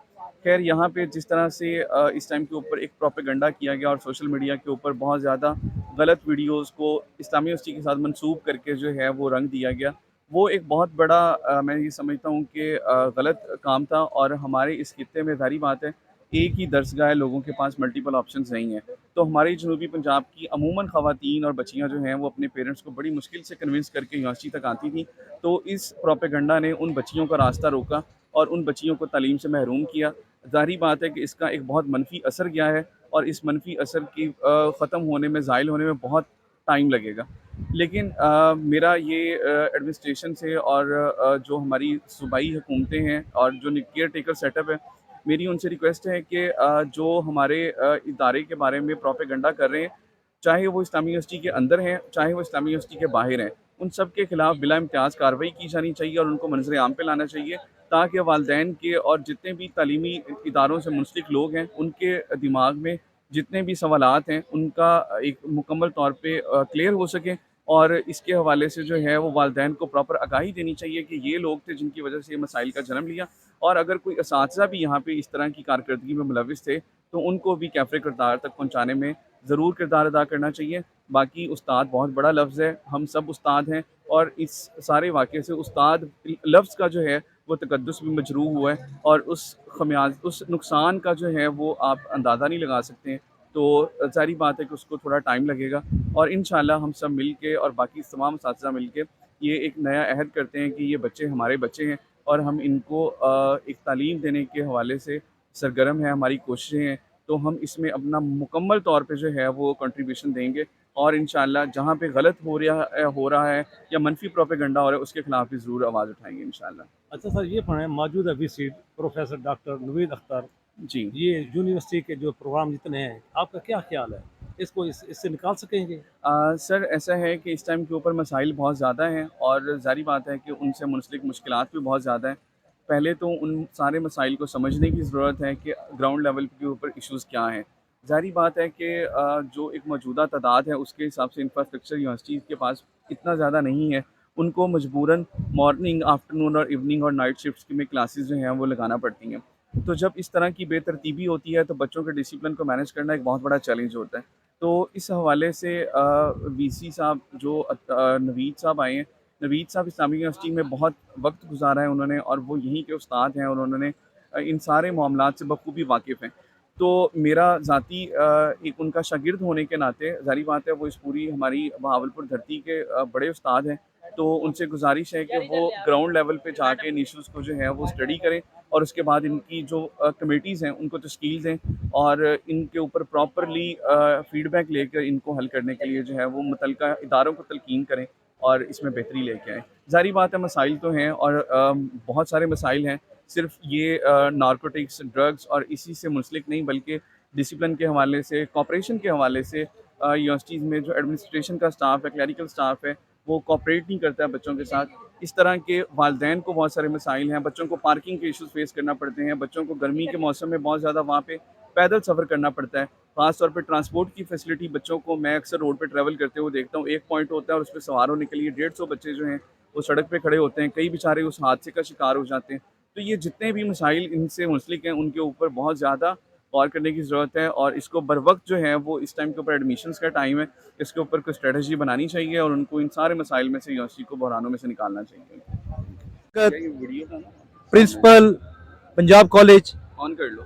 खैर यहाँ पे जिस तरह से इस टाइम के ऊपर एक प्रोपेगेंडा किया गया और सोशल मीडिया के ऊपर बहुत ज़्यादा गलत वीडियोस को इस्लामी यूनिवर्सिटी के साथ मंसूब करके जो है वो रंग दिया गया, वो एक बहुत बड़ा मैं ये समझता हूँ कि गलत काम था। और हमारे इस खित्ते में ज़ाहिर बात है एक ही दरसगाह है, लोगों के पास मल्टीपल ऑप्शंस नहीं है। तो हमारी जनूबी पंजाब की अमूमन ख़वातीन और बच्चियाँ जो हैं वो अपने पेरेंट्स को बड़ी मुश्किल से कन्विंस करके यूनिवर्सिटी तक आती थी। तो इस प्रोपेगेंडा ने उन बच्चियों का रास्ता रोका और उन बच्चियों को तालीम से महरूम किया। ज़ाहिर बात है कि इसका एक बहुत मनफी असर गया है और इस मनफी असर की ख़त्म होने में, ज़ाइल होने में बहुत टाइम लगेगा। लेकिन मेरा ये एडमिनिस्ट्रेशन से और जो हमारी सूबाई हुकूमतें हैं और जो केयर टेकर सेटअप है, मेरी उनसे रिक्वेस्ट है कि जो हमारे इदारे के बारे में प्रोपेगेंडा कर रहे हैं, चाहे वो इस्लामी यूनिवर्सिटी के अंदर हैं, चाहे वो इस्लामी यूनिवर्सिटी के बाहर हैं, उन सब के ख़िलाफ़ बिला इम्तियाज़ कार्रवाई की जानी चाहिए और उनको मंजर आम पे लाना चाहिए, ताकि वालदैन के और जितने भी तालीमी इदारों से मुंसलिक लोग हैं उनके दिमाग में जितने भी सवालात हैं उनका एक मुकम्मल तौर पे क्लियर हो सकें। और इसके हवाले से जो है वो वालदैन को प्रॉपर आगाही देनी चाहिए कि ये लोग थे जिनकी वजह से ये मसाइल का जन्म लिया, और अगर कोई असातिज़ा भी यहाँ पे इस तरह की कारकर्दगी में मुलविस थे तो उनको भी कैफ़े किरदार तक पहुँचाने में ज़रूर किरदार अदा करना चाहिए। बाकी उस्ताद बहुत बड़ा लफ्ज़ है, हम सब उस्ताद हैं और इस सारे वाक़े से उस्ताद लफ्ज़ का जो है वो तकद्दुस भी मजरूह हुआ है और उस नुकसान का जो है वो आप अंदाज़ा नहीं लगा सकते हैं। तो ज़ाहिर बात है कि उसको थोड़ा टाइम लगेगा और इंशाल्लाह हम सब मिल के और बाकी तमाम असातिज़ा मिल के ये एक नया अहद करते हैं कि ये बच्चे हमारे बच्चे हैं और हम इनको एक तालीम देने के हवाले से सरगर्म है, हमारी कोशिशें हैं। तो हम इसमें अपना मुकम्मल तौर पे जो है वो कंट्रीब्यूशन देंगे और इंशाल्लाह जहाँ पे गलत हो रहा है या मनफी प्रोपेगेंडा हो रहा है उसके खिलाफ भी ज़रूर आवाज़ उठाएंगे इंशाल्लाह। अच्छा सर, ये पढ़ें मौजूदा VC professor doctor Naveed Akhtar ji, ये यूनिवर्सिटी के जो प्रोग्राम जितने हैं, आपका क्या ख्याल है, इसको इससे निकाल सकेंगे? सर ऐसा है कि इस टाइम के ऊपर मसाइल बहुत ज़्यादा हैं और ज़ाहिर बात है कि उनसे मुंसलिक मुश्किलात भी बहुत ज़्यादा हैं। पहले तो उन सारे मसाइल को समझने की ज़रूरत है कि ग्राउंड लेवल के ऊपर इश्यूज़ क्या हैं। ज़ाहिर बात है कि जो एक मौजूदा तादाद है उसके हिसाब से इंफ्रास्ट्रक्चर यूनिवर्सिटीज़ के पास इतना ज़्यादा नहीं है। उनको मजबूरन मॉर्निंग, आफ्टरनून और इवनिंग और नाइट शिफ्ट्स में क्लासेस जो हैं वो लगाना पड़ती हैं। तो जब इस तरह की बेतरतीबी होती है तो बच्चों के डिसिप्लिन को मैनेज करना एक बहुत बड़ा चैलेंज होता है। तो इस हवाले से वीसी साहब जो नवीद साहब आए हैं, नवीद साहब इस्लामी यूनिवर्सिटी में बहुत वक्त गुजारा है उन्होंने और वो यहीं के उस्ताद हैं और उन्होंने इन सारे मामलात से बखूबी वाकिफ़ हैं। तो मेरा ज़ाती एक उनका शागिर्द होने के नाते ज़ाहिर बात है वो इस पूरी हमारी बहावलपुर धरती के बड़े उस्ताद हैं। तो उनसे गुजारिश है कि वो ग्राउंड लेवल पे जाके इन इश्यूज़ को जो है वो स्टडी करें और उसके बाद इनकी जो कमेटीज़ हैं उनको तश्कील दें और इनके ऊपर प्रॉपरली फ़ीडबैक लेकर इनको हल करने के लिए जो है वो मुतल्लिका इदारों को तलकीन करें और इसमें बेहतरी लेके आएँ। ज़ाहिर बात है मसाइल तो हैं और बहुत सारे मसाइल हैं, सिर्फ ये नारकोटिक्स, ड्रग्स और इसी से मुंसलिक नहीं बल्कि डिसिप्लिन के हवाले से, कॉपरेशन के हवाले से यूनिवर्सिटीज़ में जो एडमिनिस्ट्रेशन का स्टाफ है, क्लरिकल स्टाफ है, वो कॉपरेट नहीं करता है बच्चों के साथ। इस तरह के वालदैन को बहुत सारे मसाइल हैं, बच्चों को पार्किंग के इश्यूज़ फेस करना पड़ते हैं, बच्चों को गर्मी के मौसम में बहुत ज़्यादा वहाँ पे पैदल सफ़र करना पड़ता है। ख़ास तौर पे ट्रांसपोर्ट की फैसिलिटी बच्चों को मैं अक्सर रोड पे ट्रैवल करते हुए देखता हूँ, एक पॉइंट होता है और उस पे सवार होने के लिए 150 बच्चे जो हैं वो सड़क पे खड़े होते हैं, कई बेचारे उस हादसे का शिकार हो जाते हैं। तो ये जितने भी मसाइल इनसे मुंसलिक हैं उनके ऊपर बहुत ज़्यादा गौर करने की ज़रूरत है और इसको बरवक्त जो है वो इस टाइम के ऊपर एडमिशन्स का टाइम है, इसके ऊपर कोई स्ट्रेटजी बनानी चाहिए और उनको इन सारे मसाइल में से यूनिवर्सिटी को बहरानों में से निकालना चाहिए। ये वीडियो का ना प्रिंसिपल पंजाब कॉलेज ऑन कर लो।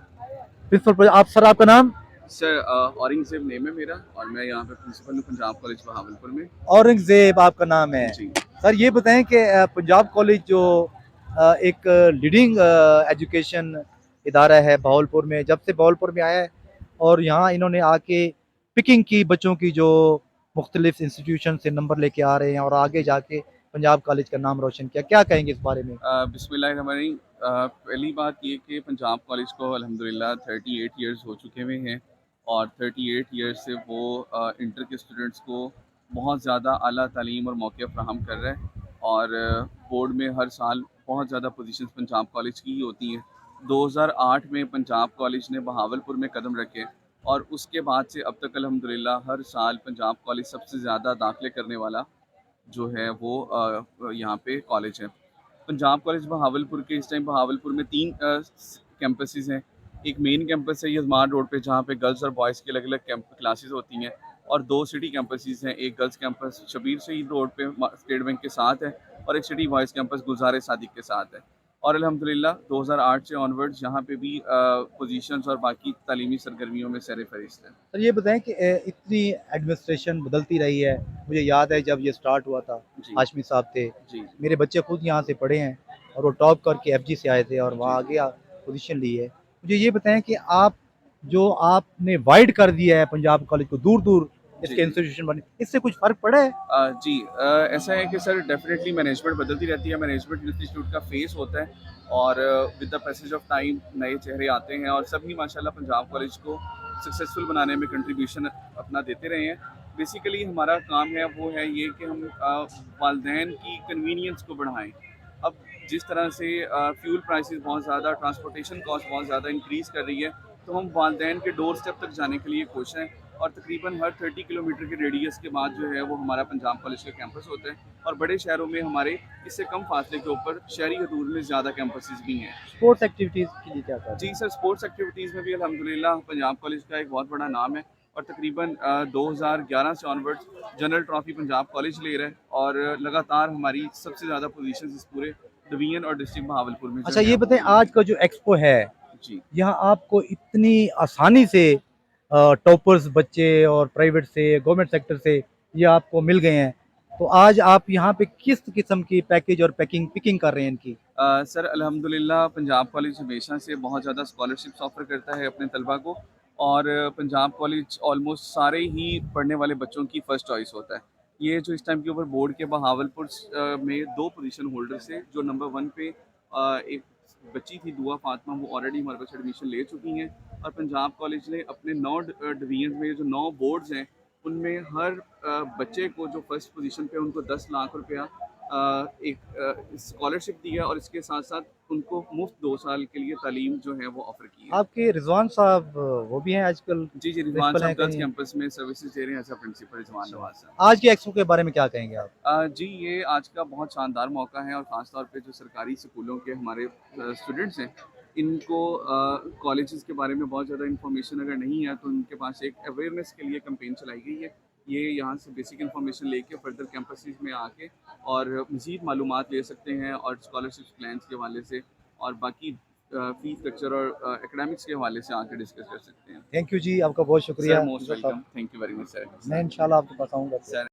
प्रिंसिपल आप सर, आपका नाम? सर औरंगजेब नेम है मेरा और मैं यहाँ पे प्रिंसिपल हूँ पंजाब कॉलेज बहावलपुर में। औरंगजेब आपका नाम है जी सर। ये बताएं कि पंजाब कॉलेज जो एक लीडिंग एजुकेशन इदारा है बहावलपुर में, जब से बहावलपुर में आया है और यहाँ इन्होंने आके पिकिंग की बच्चों की जो मुख्तलिफ इंस्टीट्यूशन से नंबर लेके आ रहे हैं और आगे जाके पंजाब कॉलेज का नाम रोशन किया, क्या कहेंगे इस बारे में? बिस्मिल्लाहिर्रहमानिर्रहीम। पहली बात ये कि पंजाब कॉलेज को अल्हम्दुलिल्लाह 38 इयर्स हो चुके हुए हैं और 38 इयर्स से वो इंटर के स्टूडेंट्स को बहुत ज़्यादा आला तालीम और मौके फ़राहम कर रहा है और बोर्ड में हर साल बहुत ज़्यादा पोजीशंस पंजाब कॉलेज की ही होती हैं। 2008 में पंजाब कॉलेज ने बहावलपुर में कदम रखे और उसके बाद से अब तक अल्हम्दुलिल्लाह हर साल पंजाब कॉलेज सबसे ज़्यादा दाखिले करने वाला जो है वो यहाँ पे कॉलेज है। पंजाब कॉलेज बहावलपुर के इस टाइम बहावलपुर में 3 कैंपसेस हैं। एक मेन कैंपस है यजमान रोड पे जहाँ पे गर्ल्स और बॉयज़ की अलग अलग क्लासेस होती हैं, और 2 सिटी कैंपसेस हैं। एक गर्ल्स कैंपस शबीर शहीद रोड पे स्टेट बैंक के साथ है और एक सिटी बॉयज़ कैंपस गुलजार सादिक के साथ है। और अल्हम्दुलिल्लाह 2008 से ऑनवर्ड्स यहाँ पे भी पोजीशंस और बाकी तालीमी सरगर्मियों में सर फहरिस्त है। सर ये बताएं कि इतनी एडमिनिस्ट्रेशन बदलती रही है, मुझे याद है जब ये स्टार्ट हुआ था हाशमी साहब थे, जी मेरे बच्चे खुद यहाँ से पढ़े हैं और वो टॉप करके FG से आए थे और वहाँ आगे पोजीशन ली है। मुझे ये बताएं कि आपने वाइड कर दिया है पंजाब कॉलेज को, दूर दूर इसके इंस्टीट्यूशन बने, इससे कुछ फ़र्क पड़ा है? जी ऐसा है कि सर डेफिनेटली मैनेजमेंट बदलती रहती है। मैनेजमेंट इंस्टीट्यूट का फेस होता है और with the passage of time नए चेहरे आते हैं और सभी माशाल्लाह पंजाब कॉलेज को सक्सेसफुल बनाने में कंट्रीब्यूशन अपना देते रहे हैं। बेसिकली हमारा काम है वो है ये कि हम वालिदैन की कन्वीनियंस को बढ़ाएं। अब जिस तरह से फ्यूल प्राइसेस बहुत ज़्यादा, ट्रांसपोर्टेशन कॉस्ट बहुत ज़्यादा इंक्रीज़ कर रही है, तो हम वालिदैन के डोर स्टेप तक जाने के लिए कोशिश हैं और तकरीबन हर 30 किलोमीटर के रेडियस के बाद जो है वो हमारा पंजाब कॉलेज का कैंपस होता है। और बड़े शहरों में हमारे इससे कम फासले के ऊपर शहरी हदूद में ज़्यादा कैंपसेस भी हैं। स्पोर्ट्स एक्टिविटीज़ के लिए क्या कर? जी सर, स्पोर्ट्स एक्टिविटीज़ में भी अल्हम्दुलिल्लाह पंजाब कॉलेज का एक बहुत बड़ा नाम है और तकरीबन 2011 से onwards general trophy Punjab college ले रहा है और लगातार हमारी सबसे ज़्यादा पोजीशंस इस पूरे डिवीजन और डिस्ट्रिक्ट बहावलपुर में। अच्छा ये बताएं, आज का जो एक्सपो है जी, यहाँ आपको इतनी आसानी से टॉपर्स बच्चे और प्राइवेट से गवर्नमेंट सेक्टर से ये आपको मिल गए हैं, तो आज आप यहाँ पे किस किस्म की पैकेज और पिकिंग कर रहे हैं इनकी? सर अल्हम्दुलिल्लाह पंजाब कॉलेज हमेशा से बहुत ज़्यादा स्कॉलरशिप्स ऑफ़र करता है अपने तलबा को और पंजाब कॉलेज ऑलमोस्ट सारे ही पढ़ने वाले बच्चों की फ़र्स्ट चॉइस होता है। ये जो इस टाइम के ऊपर बोर्ड के बहावलपुर में 2 पोजीशन होल्डर्स हैं, जो नंबर 1 पे एक बच्ची थी दुआ फातिमा, वो ऑलरेडी हमारे पास एडमिशन ले चुकी हैं और पंजाब कॉलेज ने अपने 9 डिवीजन में जो 9 बोर्ड्स हैं उनमें हर बच्चे को जो फर्स्ट पोजीशन पे उनको 10 लाख रुपया एक स्कॉलरशिप दी है और इसके साथ साथ उनको मुफ्त 2 साल के लिए तालीम जो है वो ऑफर की है। आपके रिजवान साहब वो भी हैं आजकल? जी रिजवान साहब गर्ल्स कैंपस में सर्विसेज दे रहे हैं as a principal Rizwan Nawaz साहब। आज के एक्सपो के बारे में क्या कहेंगे आप? जी ये आज का बहुत शानदार मौका है और ख़ासतौर पे जो सरकारी स्कूलों के हमारे स्टूडेंट्स हैं इनको कॉलेजेस के बारे में बहुत ज़्यादा इन्फॉर्मेशन अगर नहीं है तो उनके पास एक अवेयरनेस के लिए कैंपेन चलाई गई है। ये यहाँ से बेसिक इन्फॉर्मेशन लेके फर्दर कैंपसेस में आके और मज़ीद मालूमात ले सकते हैं और स्कॉलरशिप प्लान्स के हवाले से और बाकी फीस स्ट्रक्चर और एकेडमिक्स के हवाले से आके डिस्कस कर सकते हैं। थैंक यू जी, आपका बहुत शुक्रिया। Most welcome, thank you very much sir. मैं इंशाल्लाह आपके पास आऊँगा।